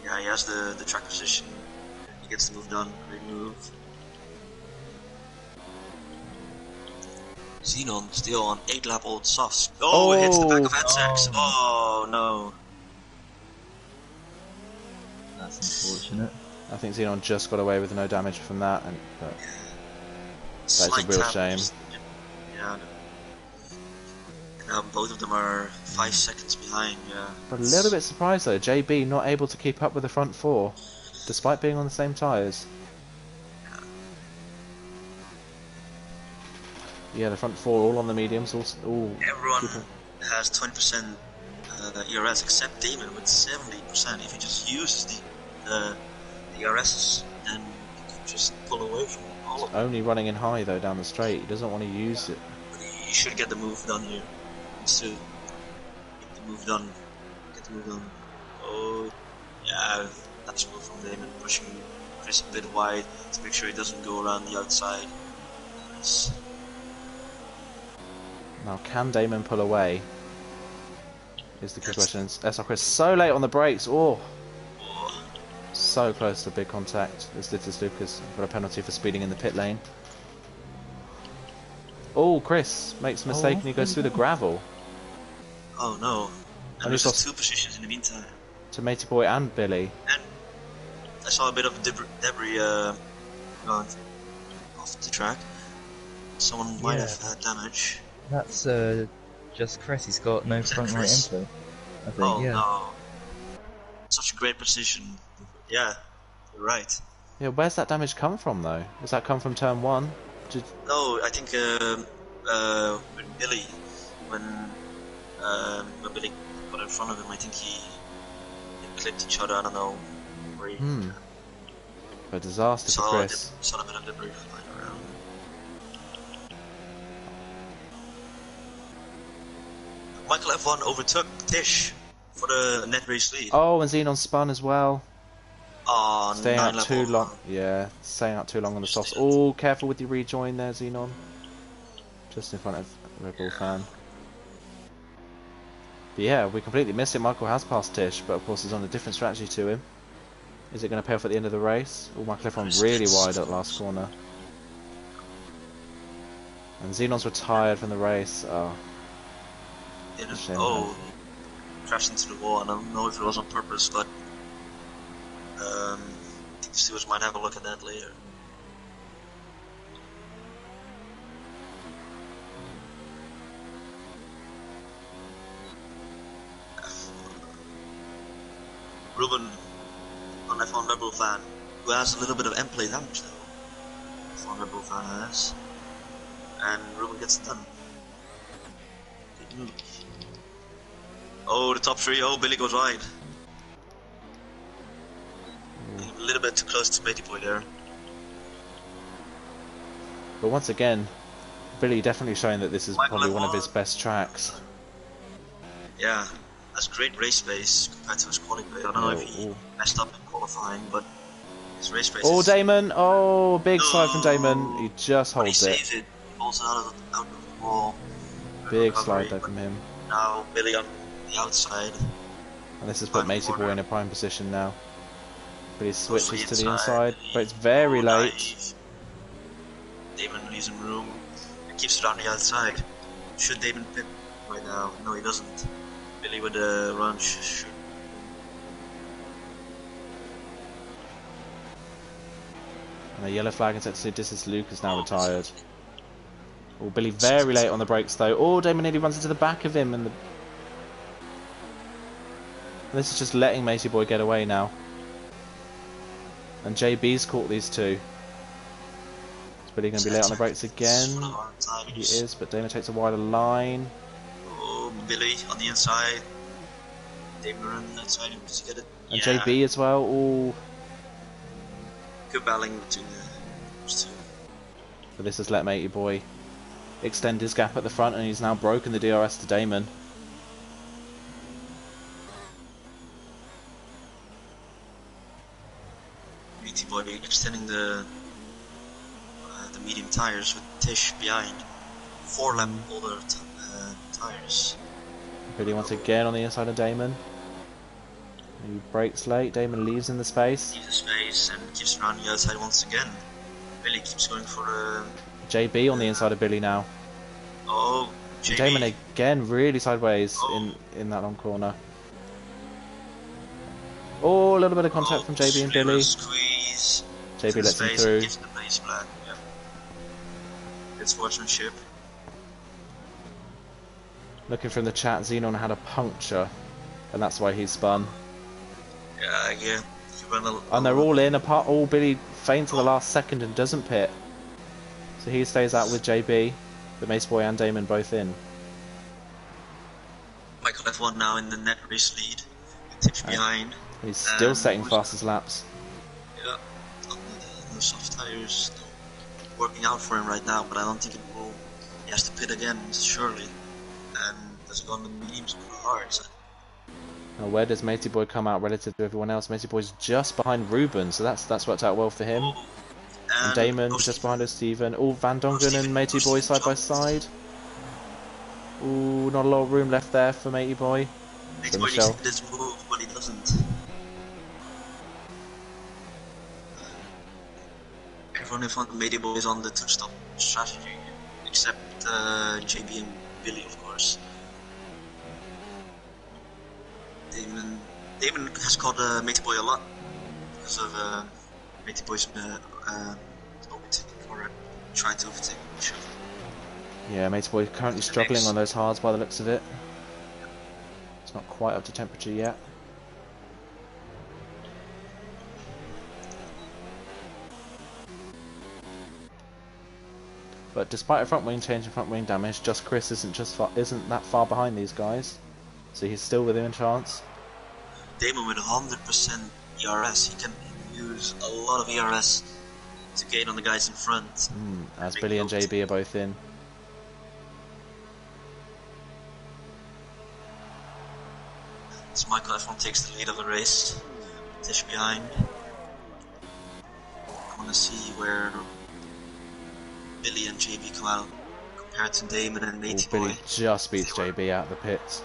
yeah, he has the track position. He gets the move done. Great move. Xenon still on 8 lap old softs. Oh, it hits the back of Headsex. Oh no. That's unfortunate. I think Xenon just got away with no damage from that, but that's a real shame. Yeah. Now both of them are 5 seconds behind. Yeah. But a little bit surprised though, JB not able to keep up with the front four, despite being on the same tyres. Yeah, the front four all on the mediums. All everyone has 20% ERS except Damon with 70%. If he just uses the ERS, then he can just pull away from all of them. Only running in high though down the straight. He doesn't want to use it. But he should get the move done here. He needs to get the move done. Oh, yeah, that's a move from Damon, pushing Chris a bit wide to make sure he doesn't go around the outside. Nice. Now, can Damon pull away? Is the key question. SR Chris so late on the brakes. Oh, so close to big contact. As Dittis Lucas got a penalty for speeding in the pit lane. Oh, Chris makes a mistake and he goes through the gravel. Oh no! And there's 2 positions in the meantime. To Matey Boy and Billy. And I saw a bit of debris going off the track. Someone might have had damage. That's just Chris. He's got no front right input. I think. Oh no! Such a great precision. Yeah, you're right. Yeah, where's that damage come from though? Does that come from turn 1? No, I think with Billy, when Billy got in front of him, I think they clipped each other. I don't know where he. A disaster for Chris. Saw a bit of debris flying around. Michael F1 overtook Tish for the net race lead. Oh, and Xenon spun as well. Oh, Staying 9 out lap too over. long. Yeah, staying out too long on the softs. Oh, careful with your rejoin there, Xenon. Just in front of Red Bull fan. But yeah, we completely missed it. Michael has passed Tish, but of course he's on a different strategy to him. Is it going to pay off at the end of the race? Oh, Michael left one really wide at last corner. And Xenon's retired from the race. Oh, shame. Oh, crashed into the wall. I don't know if it was on purpose, but the stewards might have a look at that later. Ruben, an F1 Rebel fan, who has a little bit of end play damage though. F1 Rebel fan has. And Ruben gets it done. Good move. Oh, the top three. Oh, Billy goes wide. A little bit too close to Matey Boy there. But once again, Billy definitely showing that this is Michael probably one of F1. his best tracks. Yeah, that's great race pace compared to his quality play. I don't know if he messed up in qualifying, but his race pace Oh, is... Damon! Oh, big slide from Damon. He just But he holds saves it. it. He holds it out of the wall. Big Recovery, slide there but from him. now Billy on the outside. And this has put Matey Boy in a prime position now. But he Goes switches to the inside, but it's very Oh, late. nice. Damon leaves him room and keeps it on the outside. Should Damon pit right now? No, he doesn't. Billy with the run should. And a yellow flag is set to this is Lucas now retired. Oh, Billy very late on the brakes though. Oh, Damon nearly runs into the back of him, and this is just letting Matey Boy get away now. And JB's caught these two. Is Billy going to be late on the brakes again? He is, but Damon takes a wider line. Oh, Billy on the inside. Damon on the outside. Does he get it? And JB as well. Oh. Good battling between those two. But this has let Matey Boy extend his gap at the front, and he's now broken the DRS to Damon. Matey Boy extending the medium tires with Tish behind. 4 lap older tires. Billy once again on the inside of Damon. He brakes late. Damon leaves in the space. Leaves the space and keeps around the outside once again. Billy keeps going for the... JB on the inside of Billy now. Oh, JB. Damon again really sideways in that long corner. Oh, a little bit of contact from JB and Billy. Squeeze. JB lets him through. Gives the base flag. Yeah. Good sportsmanship. Looking from the chat, Xenon had a puncture, and that's why he spun. Yeah. And they're all in, apart. All Billy feigns to the last second and doesn't pit. So he stays out with JB, but Mace Boy and Damon both in. Michael F1 now in the net race lead. Tips behind. He's still setting fastest laps. Yeah. The soft tires working out for him right now, but I don't think it will. He has to pit again, surely. And there's gone the mediums hard. So. Now where does Matey Boy come out relative to everyone else? Matey Boy's just behind Ruben, so that's worked out well for him. And Damon just behind us, Steven. Oh, Van Dongen and Matey Boy side by side. Ooh, not a lot of room left there for Matey Boy. Matey Boy needs to this move, but he doesn't. Everyone in front of Matey Boy is on the two-stop strategy, except JB and Billy, of course. Damon has caught Matey Boy a lot because of Matey Boy's overtaking or trying to overtake each other. Yeah, Matey Boy currently struggling on those hards by the looks of it. It's not quite up to temperature yet. But despite a front wing change and front wing damage, Just Chris isn't that far behind these guys, so he's still within a chance. Damon with 100% ERS, he can use a lot of ERS to gain on the guys in front. As Billy and JB are both in. So Michael F1 takes the lead of the race. Tish behind. want to see where Billy and JB come out compared to Damon and Matey Boy. Billy just beats JB out of the pits.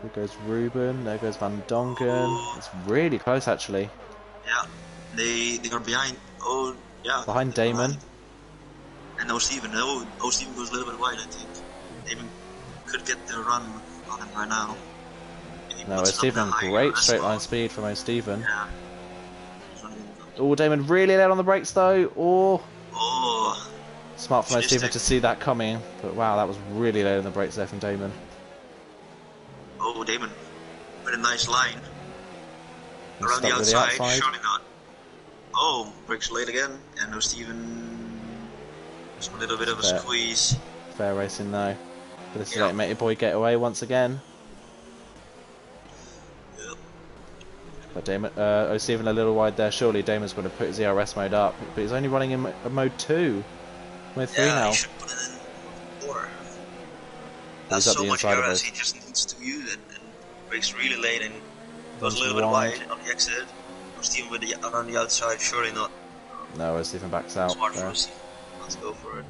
There goes Ruben, there goes Van Dongen. It's really close actually. Yeah, they are behind. Oh, yeah. Behind Damon. Behind. And O'Steven. Oh, O'Steven goes a little bit wide, I think. Damon could get the run on him right now. No, O'Steven, great straight line speed from O'Steven. Yeah. Oh, Damon really late on the brakes though. Oh. Smart from O'Steven to see that coming. But wow, that was really late on the brakes there from Damon. Oh, Damon. With a nice line. He's around the outside, surely not. Oh, brakes late again. And O'Steven. Just a little bit of a squeeze. Fair racing though. But this is like Matey Boy get away once again. But Damon, O'Steven a little wide there. Surely Damon's going to put his ERS mode up, but he's only running in mode 2, mode 3 now. He should put it in 4. That's He's up so the much inside of ERS us. he just needs to use it, and brakes really late and goes a little bit wide on the exit. O'Steven with the around the outside, surely not. No, O'Steven backs out. Smart for O'Steven. Let's go for it.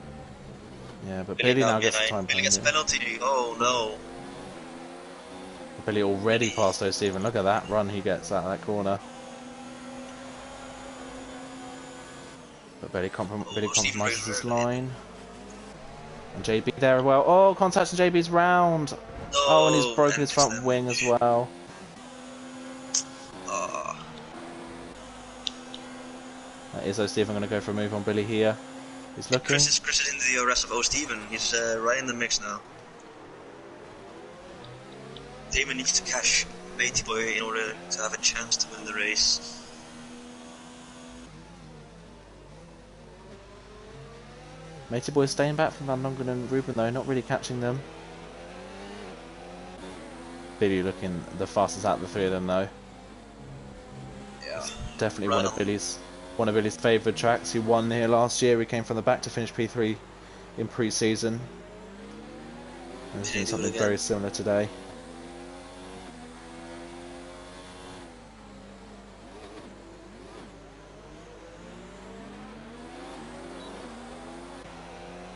Yeah, but Billy now gets the time. Billy gets a penalty. Oh no. Billy already passed O'Steven. Look at that run he gets out of that corner. But Billy compromises his line. And JB there as well. Oh, contact on JB's round. No, oh, and he's broken his front wing as well. Is O'Steven going to go for a move on Billy here? He's looking. Chris is into the arrest of O'Steven. He's right in the mix now. Damon needs to catch Matey Boy in order to have a chance to win the race. Matey Boy staying back from Van Dongen and Ruben though, not really catching them. Billy looking the fastest out of the three of them though. Yeah. Definitely one of Billy's favourite tracks. He won here last year. He came from the back to finish P3 in pre-season. And he's doing something very similar today.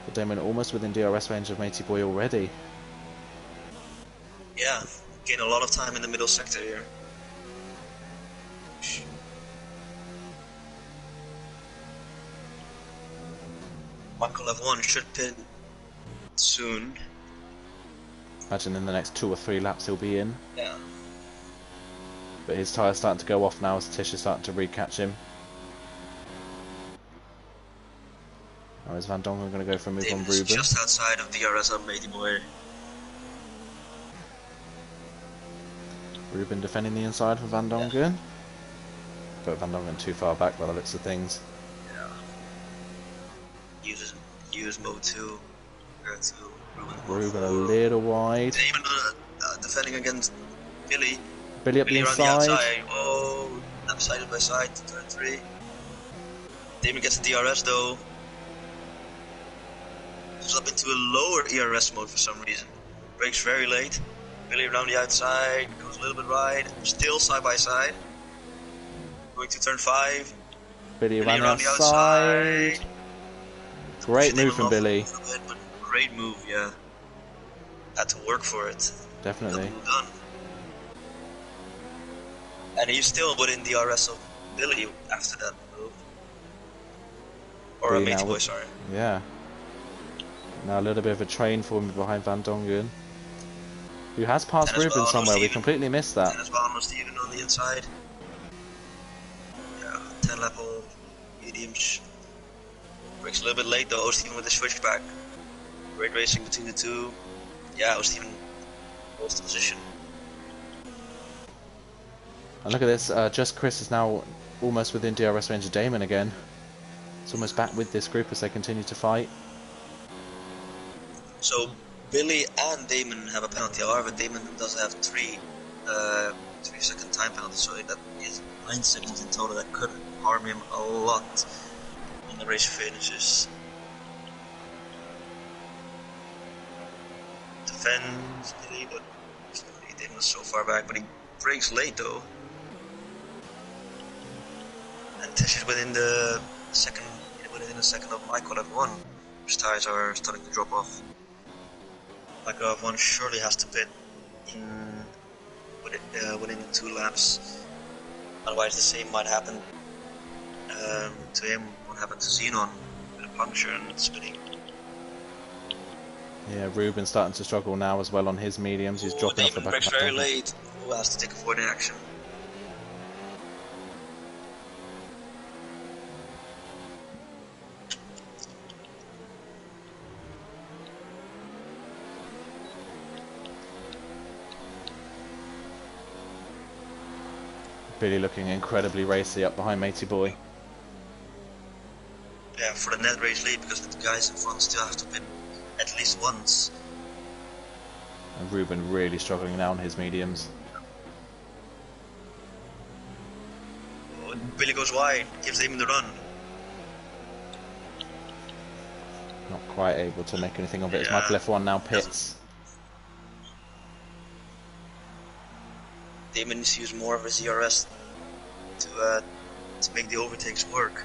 But Damon almost within DRS range of Matey Boy already. Yeah, gain a lot of time in the middle sector here. Michael F1 should pin soon. Imagine in the next 2 or 3 laps he'll be in. Yeah. But his tyre's starting to go off now as Tish is starting to re-catch him. Now is Van Dongen going to go for a move on Ruben? Just outside of DRS of Matey Boy. Ruben defending the inside for Van Dongen. Yeah. But Van Dongen too far back by the looks of things. Yeah. Use mode 2 compared to Ruben a little wide. Damon defending against Billy. Billy up the inside. On the outside. Oh, side by side to turn 3. Damon gets the DRS though. Goes up into a lower ERS mode for some reason. Brakes very late. Billy around the outside, goes a little bit wide. Still side by side. Going to turn 5. Billy around the outside. Great move from Billy. But great move, yeah. Had to work for it. Definitely. Done. And he's still within DRS of Billy after that move. Or a Matey Boy, sorry. Yeah. Now a little bit of a train for me behind Van Dongen, who has passed Ruben somewhere. We completely missed that. And as well, O'Steven on the inside. Yeah, 10 lap hole, mediums. Brakes a little bit late though. O'Steven with the switchback. Great racing between the two. Yeah, O'Steven holds the position. And look at this. Just Chris is now almost within DRS range of Damon again. It's almost back with this group as they continue to fight. So Billy and Damon have a penalty. However, Damon does have 3 second time penalties, so that is 9 seconds in total. That could harm him a lot when the race finishes. Defends Billy, but Damon is so far back. But he brakes late though. Tish is within the second of Michael F1. His tires are starting to drop off. Michael F1 surely has to pit within 2 laps. Otherwise, the same might happen to him. What happened to Xenon with a puncture and spinning. Yeah, Ruben's starting to struggle now as well on his mediums. He's dropping off the back brakes of that very double. late. Who has to take a forward in action? Billy looking incredibly racy up behind Matey Boy. Yeah, for the net race lead, because the guys in front still have to pit at least once. And Ruben really struggling now on his mediums. Oh, Billy goes wide, gives Damon the run. Not quite able to make anything of it as Yeah. Michael F1 now pits. Damon needs to use more of his ERS to make the overtakes work.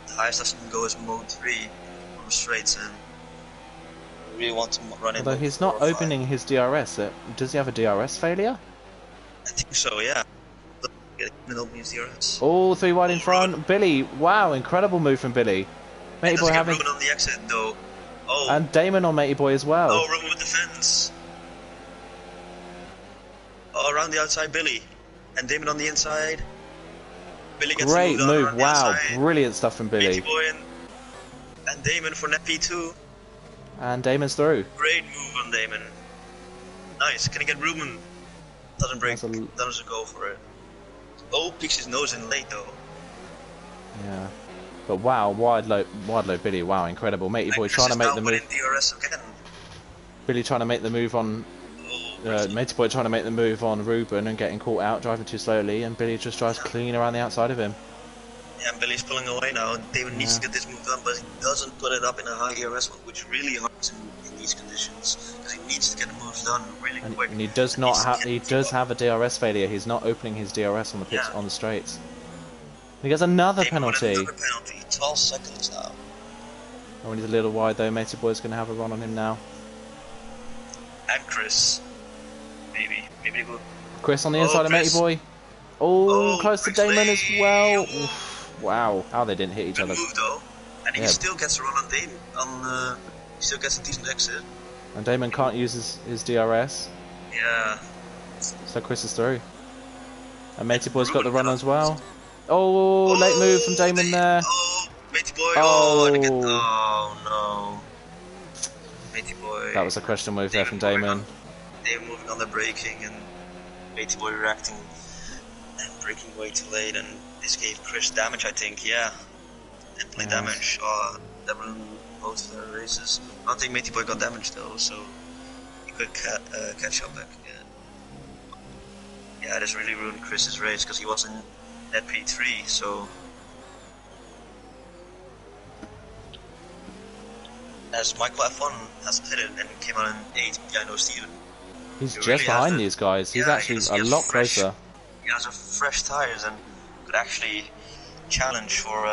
The highest that can go is mode 3 on the straights, and we really want to run in. Although mode he's 4 not or 5. opening his DRS. Does he have a DRS failure? I think so, yeah. But he didn't open his DRS. All 3 wide in front. Billy, wow, incredible move from Billy. Matey Boy having... Ruben on the exit though. Oh, And Damon on Matey Boy as well. oh, Ruben with the fence. Oh, around the outside, Billy. And Damon on the inside. Billy gets Great the move, on the wow, outside. brilliant stuff from Matey Billy. Boy and Damon for net P2. And Damon's through. Great move on Damon. Nice. Can he get Ruben? Doesn't break. That's a- Doesn't go for it. Oh, peeks his nose in late though. Yeah. But wow, wide low Billy, wow, incredible. Matey Boy And trying to Chris make is the now move. putting DRS again. Billy trying to make the move on... Oh, Matey Boy trying to make the move on Ruben and getting caught out, driving too slowly, and Billy just drives clean around the outside of him. yeah, and Billy's pulling away now. And Damon needs to get this move done, but he doesn't put it up in a high ERS one, which really hurts him in these conditions. Because he needs to get the moves done really quick. And he does not have. He does have a DRS failure. He's not opening his DRS on the pitch on the straights. He gets another Damon with penalty. another penalty. 12 seconds now. Oh, and he's a little wide though. Matey Boy's going to have a run on him now. And Chris. Maybe they go. Chris on the inside of Matey Chris. Boy. Oh, Oh, close to Chris Damon as Lee. well. Oh. Oof. Wow, how they didn't hit each Good other. move though. And he Yeah. still gets a run on Damon. He still gets a decent exit. And Damon can't use his DRS, Yeah. so Chris is through. And Matey Boy's got the run as well. Oh, late move from Damon there. Oh, Matey Boy. Oh. And again. Oh no. Matey Boy. That was a question move there from Damon. Damon moving on the braking and Matey Boy reacting and braking way too late, and this gave Chris damage, I think. Yeah. Definitely Yes. damage. That ruined both of their races. I don't think Matey Boy got damaged though, so he could catch up back again. Yeah, this really ruined Chris's race because he was in net P3, so. As Michael F1 has pitted and came out in 8th behind Steven. He's He just really behind has these guys. He's yeah, actually he a has lot fresh- closer. He has a fresh tires and could actually challenge for.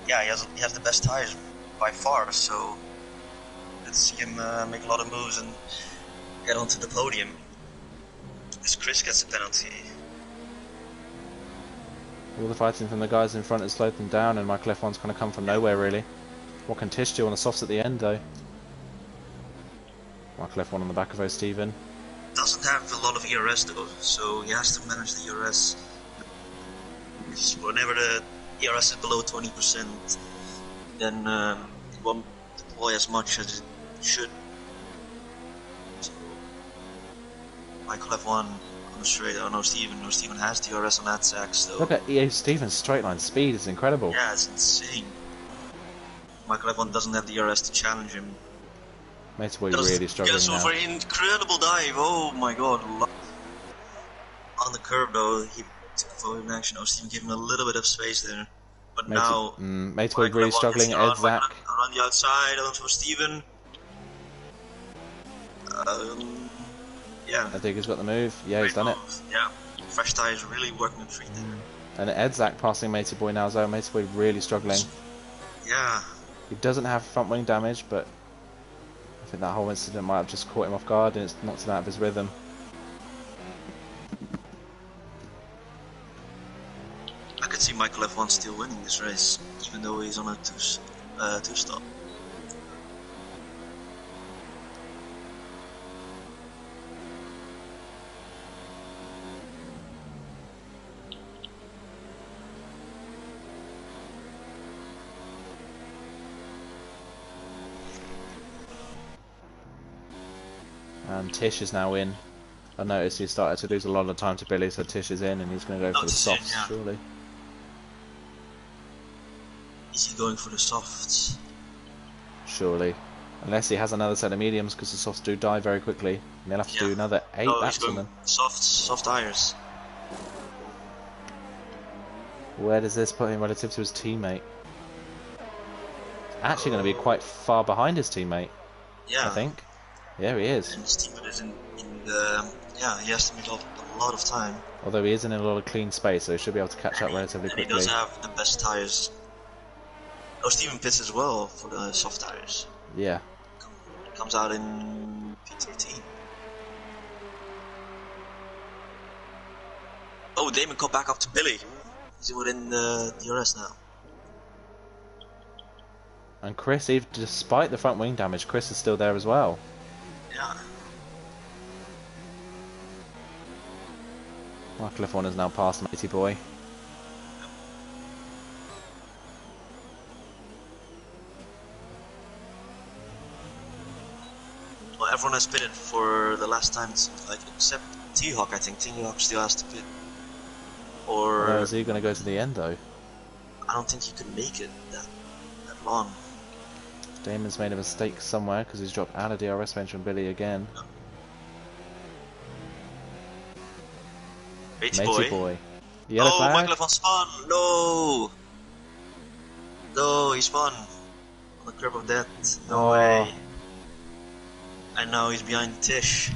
Yeah, he has the best tires by far. So let's see him make a lot of moves and get onto the podium. As Chris gets a penalty. All the fighting from the guys in front has slowed them down, and Michael F1's kind of come from nowhere really. What can Tish do on the softs at the end though? Michael F1 on the back of O'Steven. Doesn't have a lot of ERS though, so he has to manage the ERS. Whenever the ERS is below 20%, then it won't deploy as much as it should. So, Michael F1 on the straight. Oh no, Steven has DRS on that sack, so Look at Steven's straight line speed is incredible. yeah, it's insane. Michael F1 doesn't have DRS to challenge him. Matey Boy really struggling so now. for an incredible dive, oh my god. On the curve though, he took forward in action. Steven gave him a little bit of space there. But now, Matey Boy Michael really F1 struggling. gets the Ed Zach. around the outside, onto Steven. Yeah. I think he's got the move. Yeah, he's Great done it. move. Yeah. Fresh tires really working a treat there. And Edzak passing Matey Boy now as well. Matey Boy really struggling. Yeah. He doesn't have front wing damage, but I think that whole incident might have just caught him off guard and it's knocked him out of his rhythm. I could see Michael F1 still winning this race, even though he's on a two-stop. And Tish is now in. I noticed he started to lose a lot of time to Billy, so Tish is in and he's going to go for the softs, yeah. surely. Is he going for the softs? Surely. Unless he has another set of mediums, because the softs do die very quickly. And he'll have to do another 8 laps on them. Soft tires. Where does this put him relative to his teammate? Actually going to be quite far behind his teammate, Yeah. I think. Yeah, he is. And his teammate is in the... Yeah, he has to make a lot of time. Although he is in a lot of clean space, so he should be able to catch up relatively And he quickly. does have the best tires. Oh, Steven pits as well for the soft tires. Yeah. Comes out in P13. Oh, Damon got back up to Billy. He's within the DRS now. And Chris, even despite the front wing damage, Chris is still there as well. Yeah. Michael F1 has now passed Matey Boy. Well, everyone has pitted for the last time, like, except T-Hawk, I think. T-Hawk still has to pit. Or... Where is he going to go to the end, though? I don't think he could make it that long. Damon's made a mistake somewhere because he's dropped out of DRS range from Billy again. Matey boy. Yellow oh, flag. Michael F1 spun! No! No, he spun! On the curb of death. No way. And now he's behind Tish.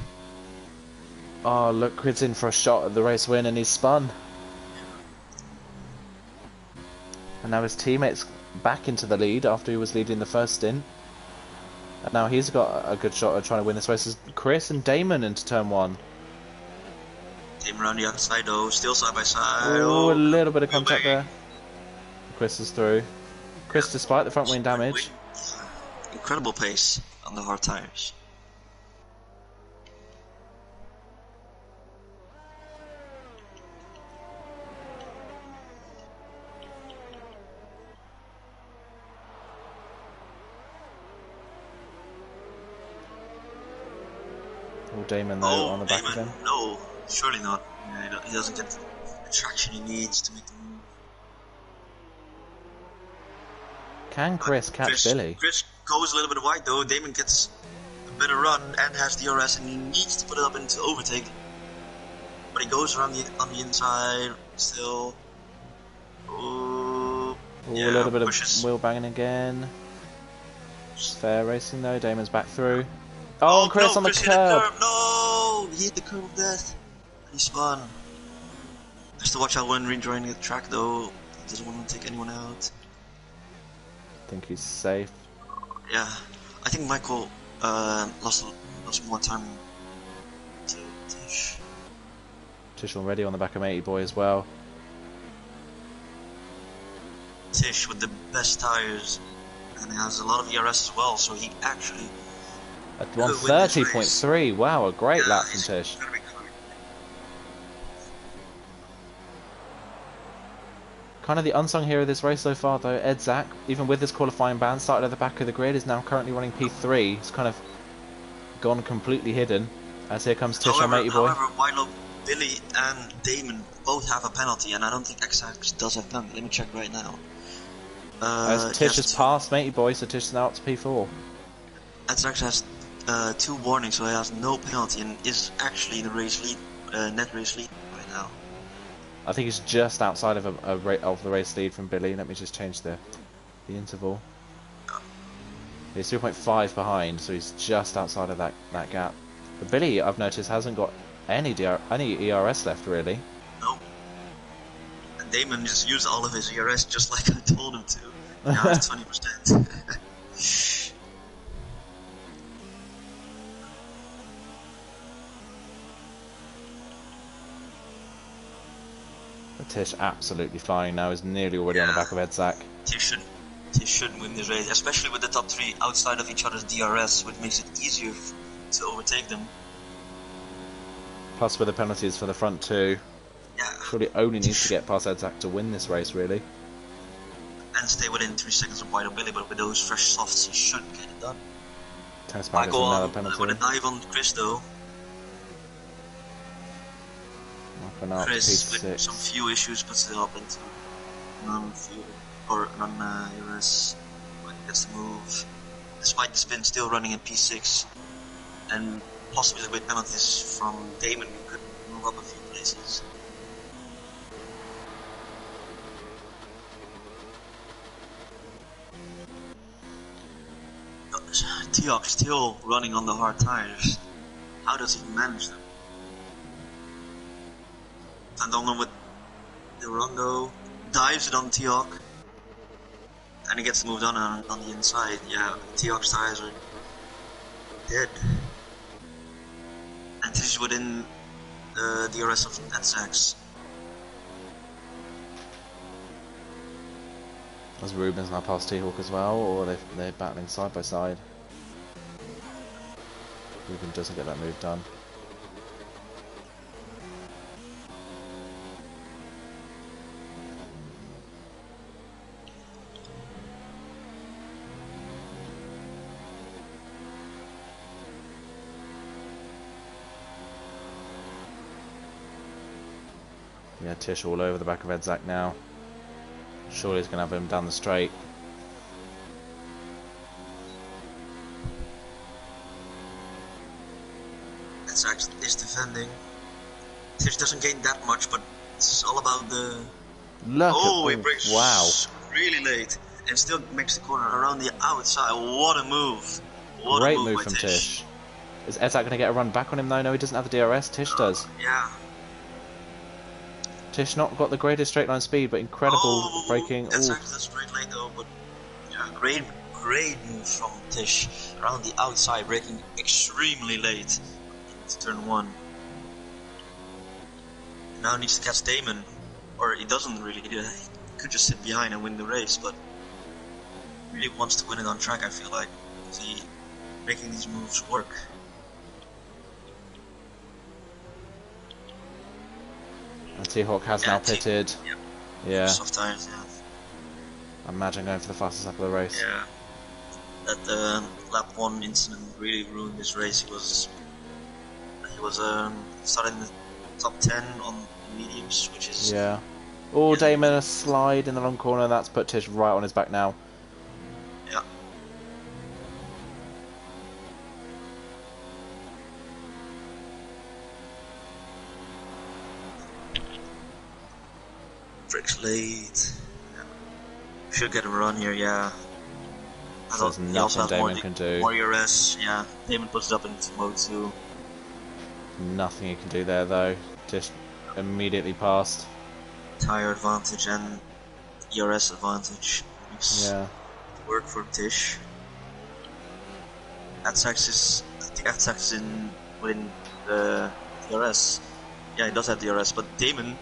Oh, look, Chris in for a shot at the race win and he's spun. And now his teammate's back into the lead after he was leading the first stint. And now he's got a good shot at trying to win this race. It's Chris and Damon into turn 1. Damon around the outside though, still side by side. Oh, a little bit of contact there. Chris is through. Chris, despite the front wing damage. Incredible pace on the hard tires. Oh, Damon though on the back Damon. of him. No, surely not. Yeah, he doesn't get the traction he needs to make the move. Can Chris catch Billy? Chris goes a little bit wide though. Damon gets a better run and has DRS and he needs to put it up into overtake. But he goes around on the inside still. Ooh, yeah, a little bit of wheel banging again. Fair racing though. Damon's back through. Oh, Chris on the curb. No, he hit the curb of death. He spun. Has to watch out when rejoining the track though. He doesn't want to take anyone out. I think he's safe. Yeah, I think Michael lost more time to Tish. Tish already on the back of Matey Boy as well. Tish with the best tires, and he has a lot of ERS as well, so he actually. At 130.3, wow, a great lap from Tish. Kind of the unsung hero of this race so far though, Edzak, even with his qualifying ban, started at the back of the grid, is now currently running P3. He's kind of gone completely hidden, as here comes Tish on Matey Boy. However, Milo, Billy and Damon both have a penalty, and I don't think Edzak does have a penalty. Let me check right now. As Tish has passed Matey Boy, so Tish is now up to P4. Edzak has 2 warnings, so he has no penalty, and is actually in the race lead, net race lead right now. I think he's just outside of the race lead from Billy. Let me just change the interval. He's 2.5 behind, so he's just outside of that gap. But Billy, I've noticed, hasn't got any ERS left really. No. And Damon just used all of his ERS just like I told him to. Now it's 20%. Tish absolutely flying now, is nearly already on the back of Edzak. Tish should win this race, especially with the top 3 outside of each other's DRS, which makes it easier to overtake them. Plus with the penalties for the front 2. Yeah. Surely only needs to get past Edzak to win this race, really. And stay within 3 seconds of White Billy, but with those fresh softs, he should get it done. Tennispower gets another penalty. With a dive on Chris, though. Chris, with some few issues, puts it up into non-fuel or non-ERS. Gets the move. Despite the spin still running in P6, and possibly with penalties from Damon, we could move up a few places. Teok still running on the hard tires. How does he manage them? Tandongan with the Rondo dives it on Teok, and he gets moved on the inside. Yeah, Teok's tires are dead. And this is within the rest of Edzak's. As Ruben's now past T-Hawk as well, or they're battling side by side. Ruben doesn't get that move done. Yeah, Tish all over the back of Edzak now. Surely he's going to have him down the straight. Edzak is defending. Tish doesn't gain that much, but it's all about the... He breaks really late and still makes the corner around the outside. What a move. Great move from Tish. Is Edzak going to get a run back on him though? No, he doesn't have the DRS. Tish does. Yeah. Tish not got the greatest straight line speed, but incredible braking. That's straight late though, but yeah, great move from Tish around the outside, braking extremely late into turn 1. Now needs to catch Damon, or he doesn't really. He could just sit behind and win the race, but really wants to win it on track. I feel like he making these moves work. And T-Hawk has now pitted. Yep. Yeah. Soft tires, yeah. Imagine going for the fastest lap of the race. Yeah. That lap 1 incident really ruined this race. He was started in the top 10 on mediums, which is... Yeah. Oh, Damon, a slide in the long corner. That's put Tish right on his back now. Yeah. Bricks late. Yeah. Should get a run here, yeah. There's nothing Damon can do. More ERS, yeah. Damon puts it up into mode 2. Nothing he can do there though. Just immediately passed. Tire advantage and ERS advantage. Yeah. Work for Tish. Edzak is, I think Edzak is within the DRS. Yeah, he does have DRS, but Damon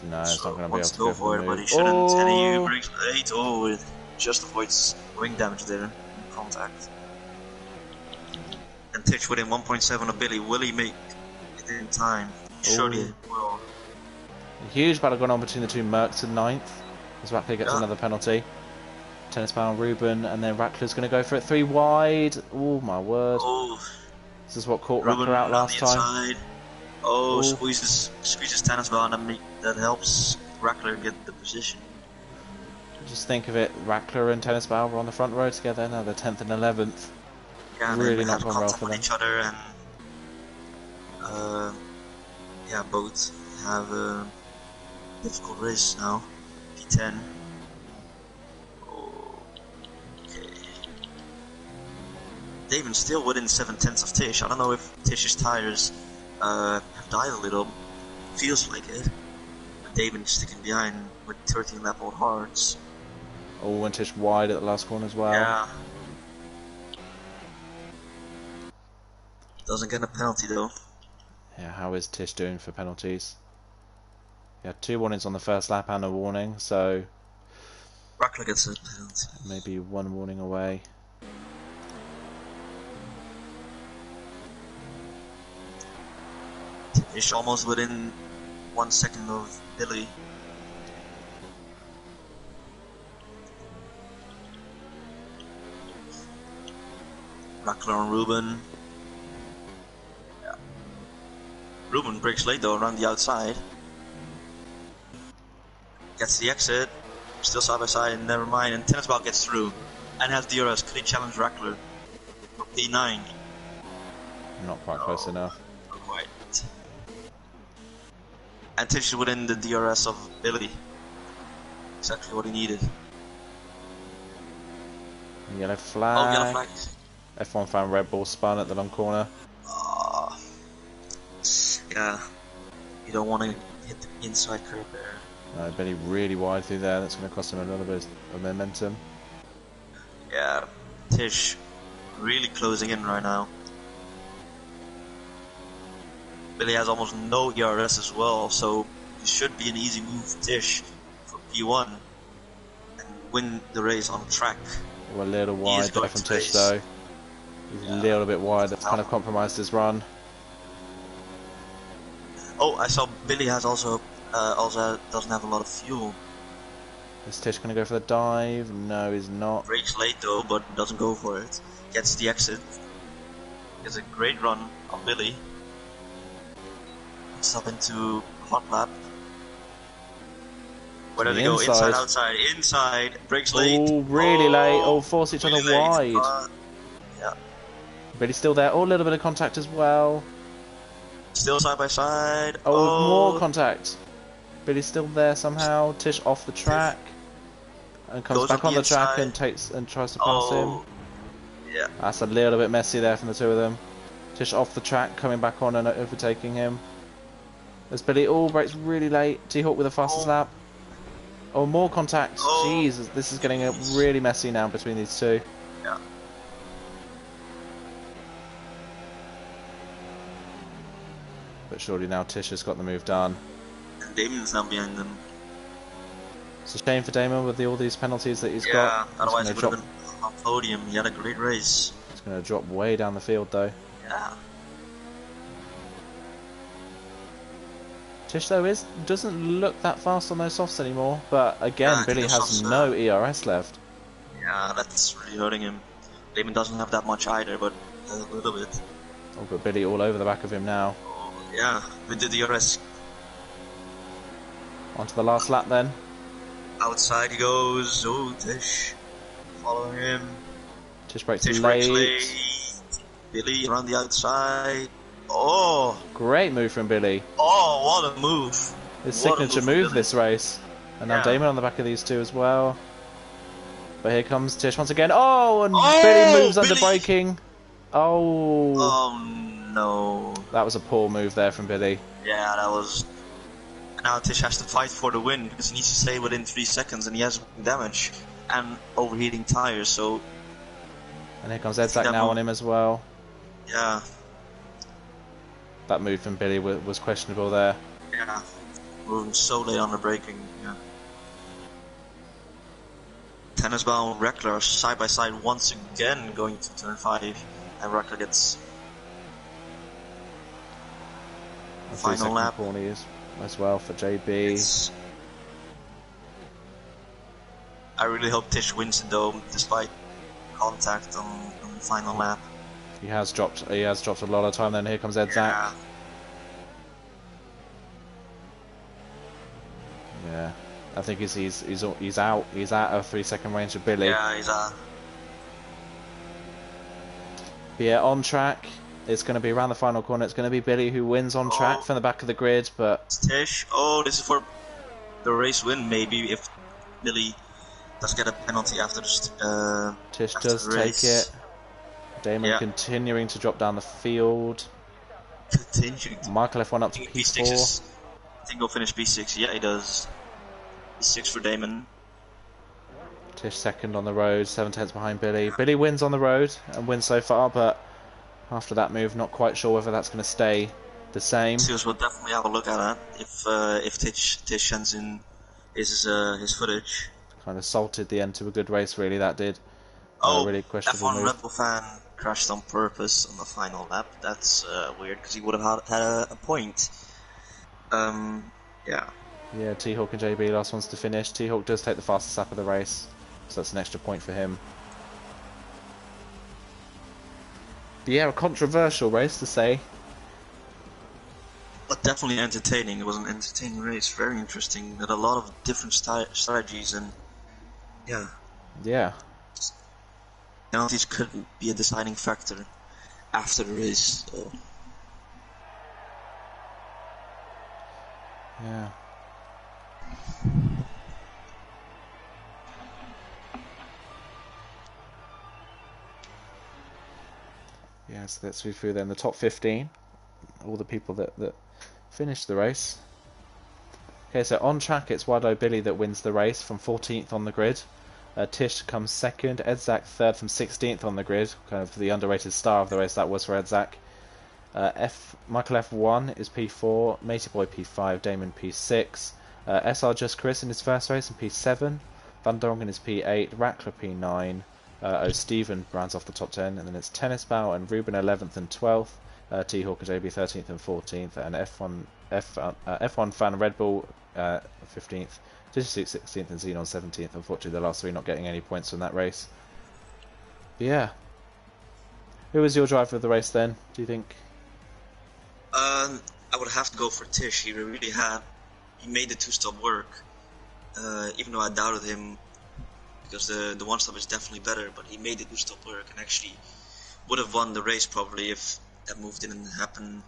no, it's not going to be able to go for it, but he shouldn't. And he breaks late. Oh, it just avoids wing damage there in contact. And Tish within 1.7 of Billy. Will he make it in time? Surely he will. A huge battle going on between the two Mercs in 9th. As Rackler gets another penalty. Tennispower Ruben, and then Rackler's going to go for it 3 wide. Oh my word. Oh. This is what caught Rackler out last time. Oh, squeezes Tennispower, and that helps Rackler get the position. Just think of it, Rackler and Tennispower were on the front row together. Now they're 10th and 11th. Yeah, really not gone well for them. Each other, and yeah, both have a difficult race now. P10. Okay. Damon's still within 7/10 of Tish. I don't know if Tish's tires have died a little. Feels like it. Damon sticking behind with 13 lap old hards. Oh, and Tish wide at the last corner as well. Yeah. Doesn't get a penalty though. Yeah, how is Tish doing for penalties? He had 2 warnings on the first lap and a warning, so Ruckler gets a penalty. maybe 1 warning away. Tish almost within 1 second of Billy. Ruckler on Ruben. Yeah. Ruben breaks late though around the outside. Gets the exit. Still side by side, never mind. And Tennis Ball gets through. And has DRS. Could he challenge Ruckler for P9? Not quite close enough. Not quite. And Tish is within the DRS of Billy. Exactly what he needed. Yellow flag. Oh, yellow flag. F1 fan Red Bull spun at the long corner. Yeah. You don't want to hit the inside curve there. No, Billy really wide through there. That's going to cost him a little bit of momentum. Yeah. Tish really closing in right now. Billy has almost no ERS as well, so it should be an easy move for Tish for P1 and win the race on track. Oh, a little wide there from Tish though. He's a little bit wide. That's kind of compromised his run. Oh, I saw Billy has also doesn't have a lot of fuel. Is Tish going to go for the dive? No, he's not. Breaks late though, but doesn't go for it. Gets the exit. Gets a great run on Billy. Up into hot lap. Where do they go? Inside, outside, inside. Breaks late. Oh, really late. Oh, force each other really wide. Yeah. Billy's still there. Oh, a little bit of contact as well. Still side by side. Oh, more contact. Billy's still there somehow. Tish off the track. And comes back on the track and tries to pass him. Yeah. That's a little bit messy there from the two of them. Tish off the track, coming back on and overtaking him. As Billy breaks really late. T-Hawk with the fastest lap. Oh, more contact. Jeez, this is getting really messy now between these two. Yeah. But surely now Tish has got the move done. And Damon's now behind them. It's a shame for Damon with all these penalties that he's got. Yeah, otherwise he would have been on podium. He had a great race. He's going to drop way down the field though. Yeah. Tish though doesn't look that fast on those softs anymore, but again Billy has no ERS left. Yeah, that's really hurting him. Damon doesn't have that much either, but a little bit. Oh, but Billy all over the back of him now. Oh, yeah, with the DRS. On to the last lap then. Outside he goes. Oh, Tish following him. Tish breaks late. Billy around the outside. Oh! Great move from Billy. Oh, what a move! His signature move this race. And now Damon on the back of these two as well. But here comes Tish once again. Oh, and Billy moves under braking. Oh. Oh no. That was a poor move there from Billy. Yeah, that was. Now Tish has to fight for the win because he needs to stay within 3 seconds and he has damage and overheating tires, so. And here comes Edzak now on him as well. Yeah. That move from Billy was questionable there. Yeah. Moving so late on the braking. Yeah. Tennis Ball and Reckler are side by side once again going to turn 5, and Reckler gets final lap. As well for JB. I really hope Tish wins it though, despite contact on the final lap. He has dropped a lot of time. Then here comes Edzak. Yeah, I think he's out. He's out of 3 second range of Billy. Yeah, he's out. But yeah, on track. It's going to be around the final corner. It's going to be Billy who wins on track from the back of the grid, but Tish. Oh, this is for the race win. Maybe if Billy does get a penalty after the Tish does take it. Damon continuing to drop down the field. Continuing. Michael F1 up to P4. think he'll finish P6. Yeah, he does. P6 for Damon. Tish second on the road, 7/10 behind Billy. Billy wins on the road and wins so far, but after that move, not quite sure whether that's going to stay the same. Seals will definitely have a look at that if Tish sends in his footage. Kind of salted the end to a good race, really. That did. Really questionable F1 move. Red Bull fan crashed on purpose on the final lap. That's weird because he would have had a point. Yeah. Yeah, T-Hawk and JB last ones to finish. T-Hawk does take the fastest lap of the race, so that's an extra point for him. But yeah, a controversial race to say. But definitely entertaining. It was an entertaining race, very interesting, with a lot of different strategies and yeah. Yeah. Penalties could be a deciding factor after the race. So. Yeah. Yeah, so let's read through then the top 15. All the people that finished the race. Okay, so on track it's Wado Billy that wins the race from 14th on the grid. Tish comes second, Edzak third from 16th on the grid. Kind of the underrated star of the race that was for Edzak. Michael F1 is P4, Matey Boy P5, Damon P6. SR Just Chris in his first race in P7. Van Dongen is P8, Rackler P9. Steven rounds off the top 10, and then it's Tennis Bow and Ruben 11th and 12th. T-Hawk and JB 13th and 14th, and F1 fan Red Bull 15th, Digisuit 16th, and Xenon 17th. Unfortunately, the last three not getting any points from that race. But yeah. Who was your driver of the race then, do you think? I would have to go for Tish. He made the two-stop work. Even though I doubted him, because the one-stop is definitely better, but he made the two-stop work and actually would have won the race probably if that move didn't happen.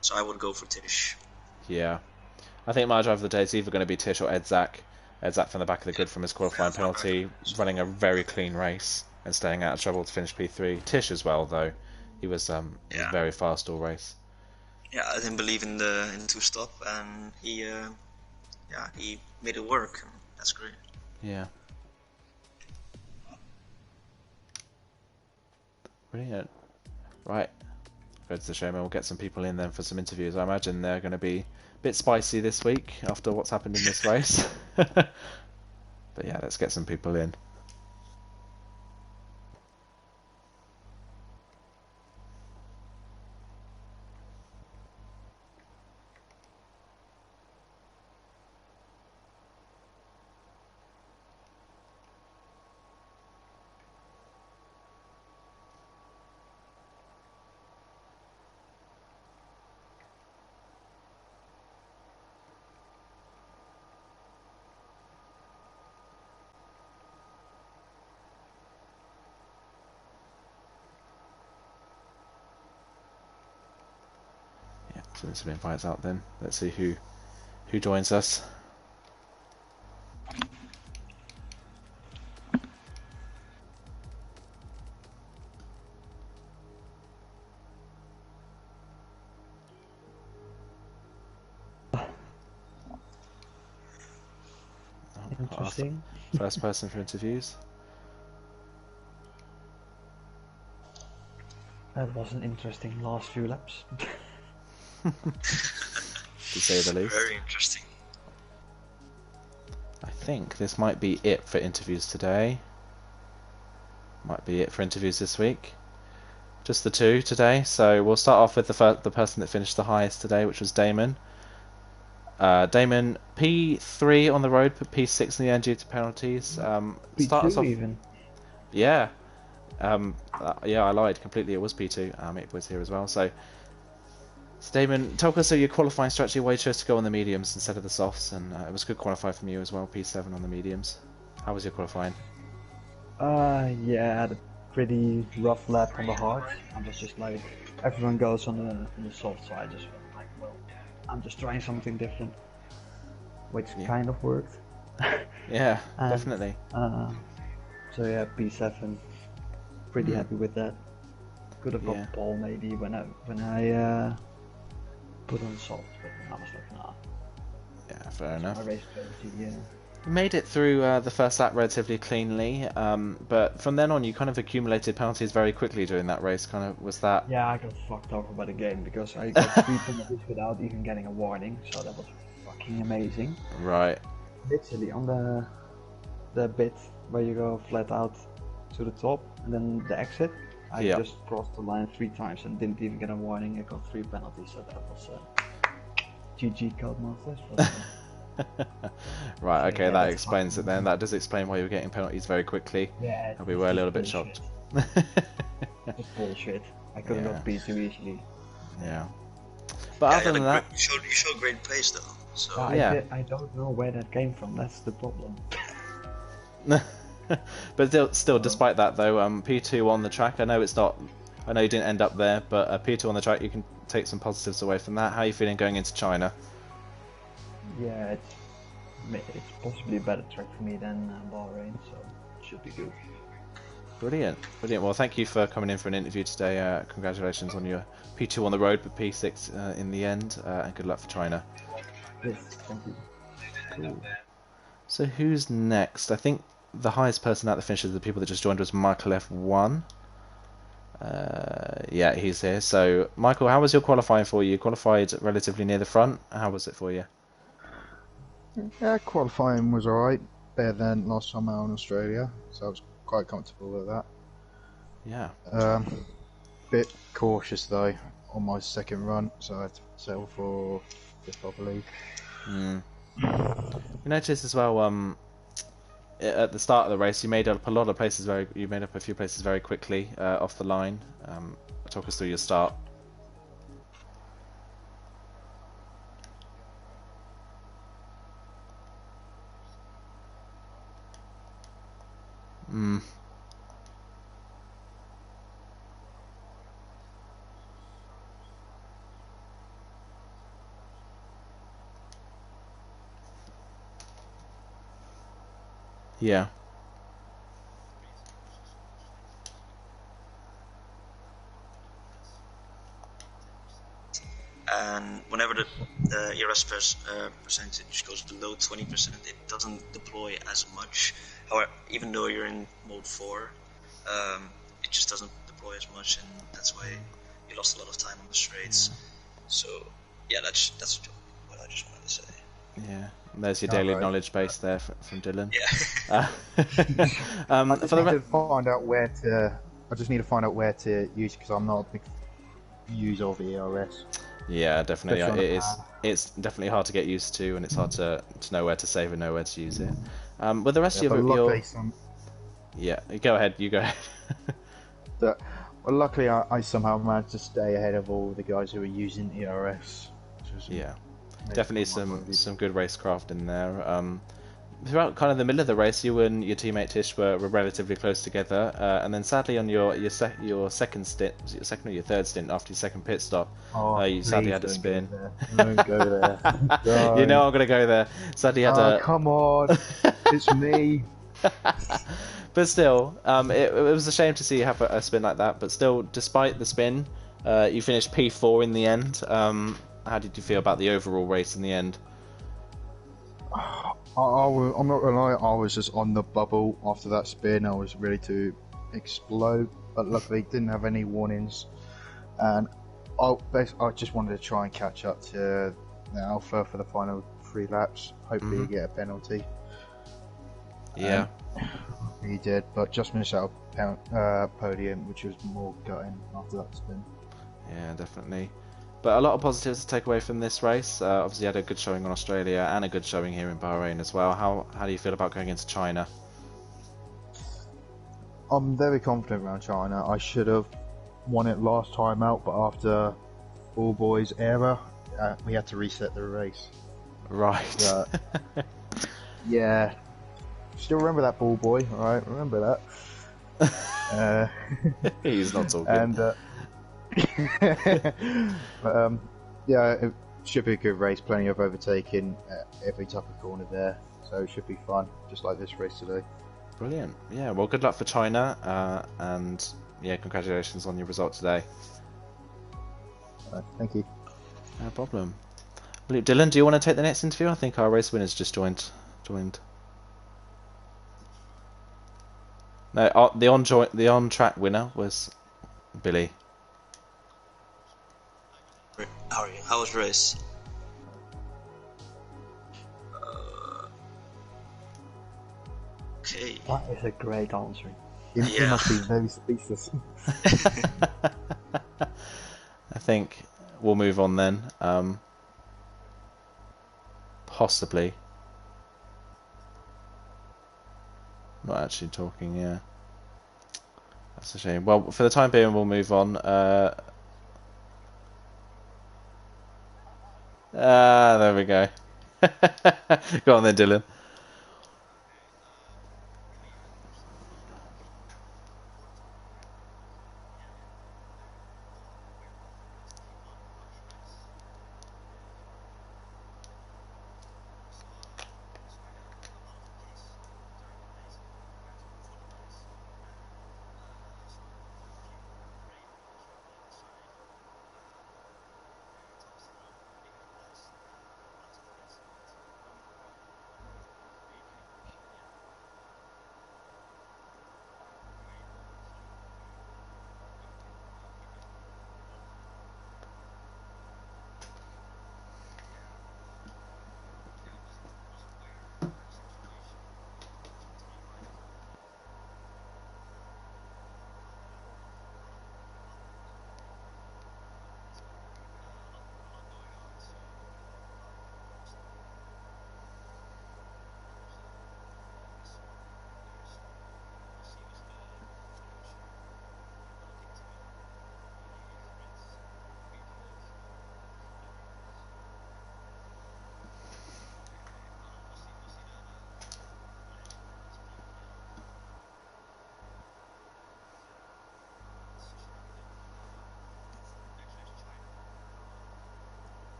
So I would go for Tish. Yeah. I think my driver of the day is either going to be Tish or Edzak. Edzak from the back of the grid from his qualifying penalty, running a very clean race and staying out of trouble to finish P3. Tish as well, though. He was very fast all race. Yeah, I didn't believe in the two-stop, and he made it work. That's great. Yeah. Brilliant. Right. Go to the show, and we'll get some people in then for some interviews. I imagine they're going to be a bit spicy this week after what's happened in this race. But yeah, let's get some people in. So some invites out then. Let's see who joins us. Interesting. First person for interviews. That was an interesting last few laps. To say the least. Very interesting. I think this might be it for interviews today. Might be it for interviews this week. Just the two today. So we'll start off with the person that finished the highest today, which was Damon. Damon P3 on the road, but P6 in the end due to penalties. Start us P2 off. even. Yeah. Yeah, I lied completely. It was P2. It was here as well. So Damon, talk us through your qualifying strategy, why you chose to go on the mediums instead of the softs, and it was a good qualify from you as well, P7 on the mediums. How was your qualifying? Yeah, I had a pretty rough lap on the hard. I was just like, everyone goes on the soft side, just like, well, I'm just trying something different, which kind of worked. Yeah, definitely. So yeah, P7, pretty happy with that. Could have got pole maybe when I put on softs, but I was like, nah. Yeah, fair enough. My race ability, yeah. You made it through the first lap relatively cleanly, but from then on you kind of accumulated penalties very quickly during that race. Kind of was that? Yeah, I got fucked over by the game because I got 3 penalties without even getting a warning, so that was fucking amazing. Right. Literally on the bit where you go flat out to the top and then the exit, I just crossed the line 3 times and didn't even get a warning. I got 3 penalties, so that was GG Codemasters. Right, okay, yeah, that explains it then. That does explain why you were getting penalties very quickly. Yeah, we were a little bit shocked. It's bullshit. I could have got beat too easily. Yeah. But other than that... You showed great pace though. So I don't know where that came from, that's the problem. But still, despite that though, P2 on the track, I know it's not... I know you didn't end up there, but P2 on the track, you can take some positives away from that. How are you feeling going into China? Yeah, it's possibly a better track for me than Bahrain, so it should be good. Brilliant, brilliant. Well, thank you for coming in for an interview today. Congratulations on your P2 on the road, but P6 in the end, and good luck for China. Yes, thank you. Cool. So who's next? I think the highest person at the finish of the people that just joined was Michael F1. Yeah, he's here. So, Michael, how was your qualifying for you? You qualified relatively near the front. How was it for you? Yeah, qualifying was alright. Better than last time out in Australia, so I was quite comfortable with that. Yeah. Bit cautious though on my second run, so I had to settle for fifth, I believe. You noticed as well, at the start of the race, you made up a few places very quickly off the line. Talk us through your start. Yeah. And whenever the ERS percentage goes below 20%, it doesn't deploy as much. However, even though you're in mode 4, it just doesn't deploy as much, and that's why you lost a lot of time on the straights. So yeah, that's what I just wanted to say. Yeah, there's your daily knowledge base there from Dylan. Yeah. I just need to find out where to use, because I'm not a big user of ERS. Yeah, definitely. It's definitely hard to get used to, and it's hard to know where to save and know where to use it. With the rest of your... Yeah, go ahead. You go ahead. Well, luckily I somehow managed to stay ahead of all the guys who were using ERS. Yeah, definitely some good racecraft in there. Throughout kind of the middle of the race, you and your teammate Tish were relatively close together, and then sadly on your second stint, was it your second or your third stint after your second pit stop, you sadly had to spin. Don't go there. You know I'm gonna go there. Sadly had a... come on, it's me. But still, it was a shame to see you have a spin like that. But still, despite the spin, you finished P4 in the end. How did you feel about the overall race in the end? I'm not gonna lie, I was just on the bubble after that spin. I was ready to explode, but luckily didn't have any warnings, and I just wanted to try and catch up to the Alpha for the final 3 laps. Hopefully you get a penalty. Yeah, he did, but just missed out podium, which was more gutting after that spin. Yeah, definitely. But a lot of positives to take away from this race. Obviously, you had a good showing on Australia and a good showing here in Bahrain as well. How do you feel about going into China? I'm very confident around China. I should have won it last time out, but after All Boys era, we had to reset the race. Right. Yeah. Still remember that ball boy, alright? Remember that. He's not talking. And, but, yeah, it should be a good race. Plenty of overtaking at every type of corner there, so it should be fun, just like this race today. Brilliant. Yeah, well, good luck for China, and yeah, congratulations on your result today. Thank you. No problem. Dylan, do you want to take the next interview? I think our race winner's just joined. No, the on track winner was Billy. How are you? How was your race? Okay. That is a great answer. He Yeah. must be very speechless. I think we'll move on then. Possibly. Not actually talking, yeah. That's a shame. Well, for the time being, we'll move on. There we go. Go on then, Dylan.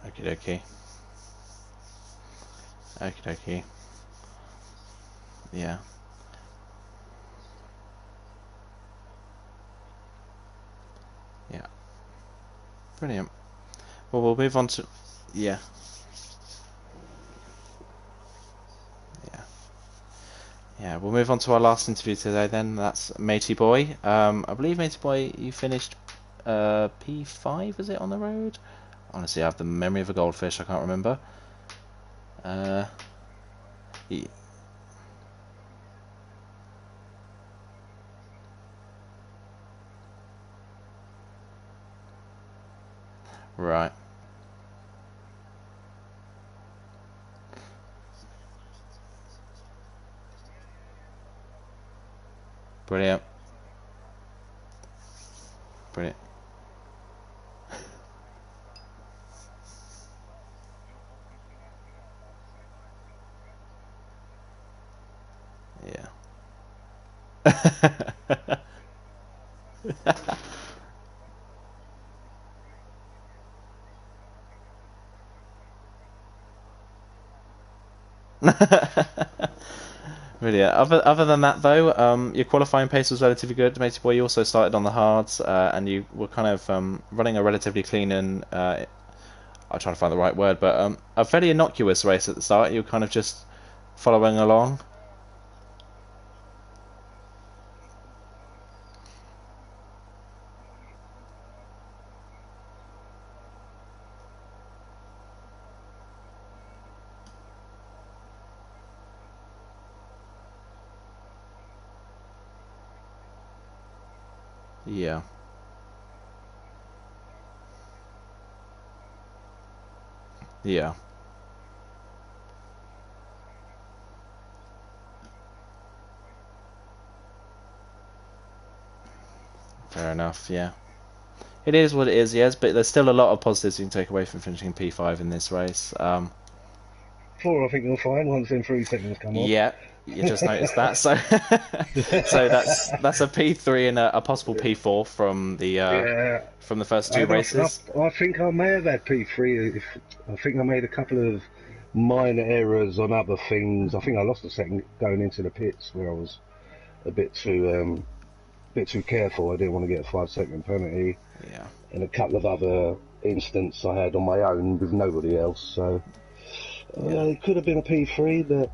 Okie dokie. Okie dokie. Yeah. Yeah. Brilliant. Well, we'll move on to... Yeah. Yeah. Yeah, we'll move on to our last interview today then. That's Matey Boy. I believe Matey Boy, you finished P5, is it, on the road? Honestly, I have the memory of a goldfish, I can't remember. Yeah. Right. Brilliant. Brilliant. Yeah. Really, yeah. Other than that, though, your qualifying pace was relatively good, Matey Boy. You also started on the hards, and you were kind of running a relatively clean and I'll try to find the right word, but a fairly innocuous race at the start. You were kind of just following along. Yeah. Yeah. Fair enough. Yeah. It is what it is, yes, but there's still a lot of positives you can take away from finishing P5 in this race. 4, I think you'll find once them 3 seconds come off. Yeah, you just noticed that. So, so that's a P3 and a possible P4 from the first 2 races. I think I may have had P3. I think I made a couple of minor errors on other things. I think I lost a second going into the pits where I was a bit too careful. I didn't want to get a 5-second penalty. Yeah. And a couple of other instances I had on my own with nobody else. So it could have been a P3, but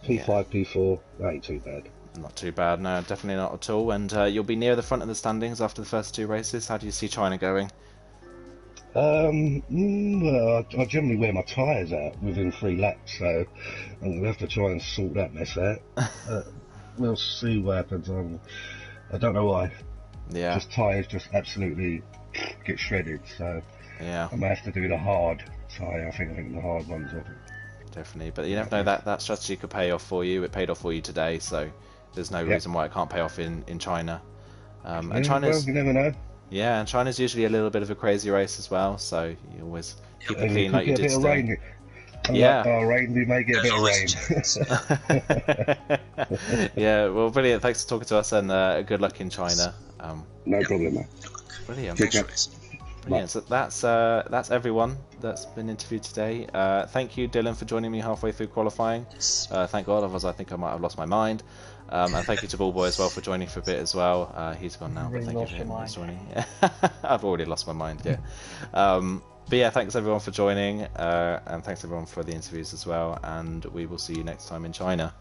P5, P4, that ain't too bad. Not too bad, no, definitely not at all. And you'll be near the front of the standings after the first 2 races. How do you see China going? Well, I generally wear my tyres out within 3 laps, so I'm going to have to try and sort that mess out. We'll see what happens. I don't know why. Yeah. Just tyres just absolutely get shredded, so yeah. I may have to do the hard tyre. I think the hard ones are. Definitely, but you never know, that strategy could pay off for you. It paid off for you today, so there's no reason why it can't pay off in China. And China's, well, you never know. Yeah, and China's usually a little bit of a crazy race as well, so you always keep it clean like you did today. Yeah, rain, we may get a bit of rain. Yeah, well, brilliant. Thanks for talking to us, and good luck in China. No problem, man. Brilliant. Brilliant. So that's everyone that's been interviewed today. Thank you, Dylan, for joining me halfway through qualifying. Thank God, otherwise I think I might have lost my mind. And thank you to Ballboy as well for joining for a bit as well. He's gone now, but thank you for him for joining. I've already lost my mind, yeah. But yeah, thanks everyone for joining, and thanks everyone for the interviews as well. And we will see you next time in China.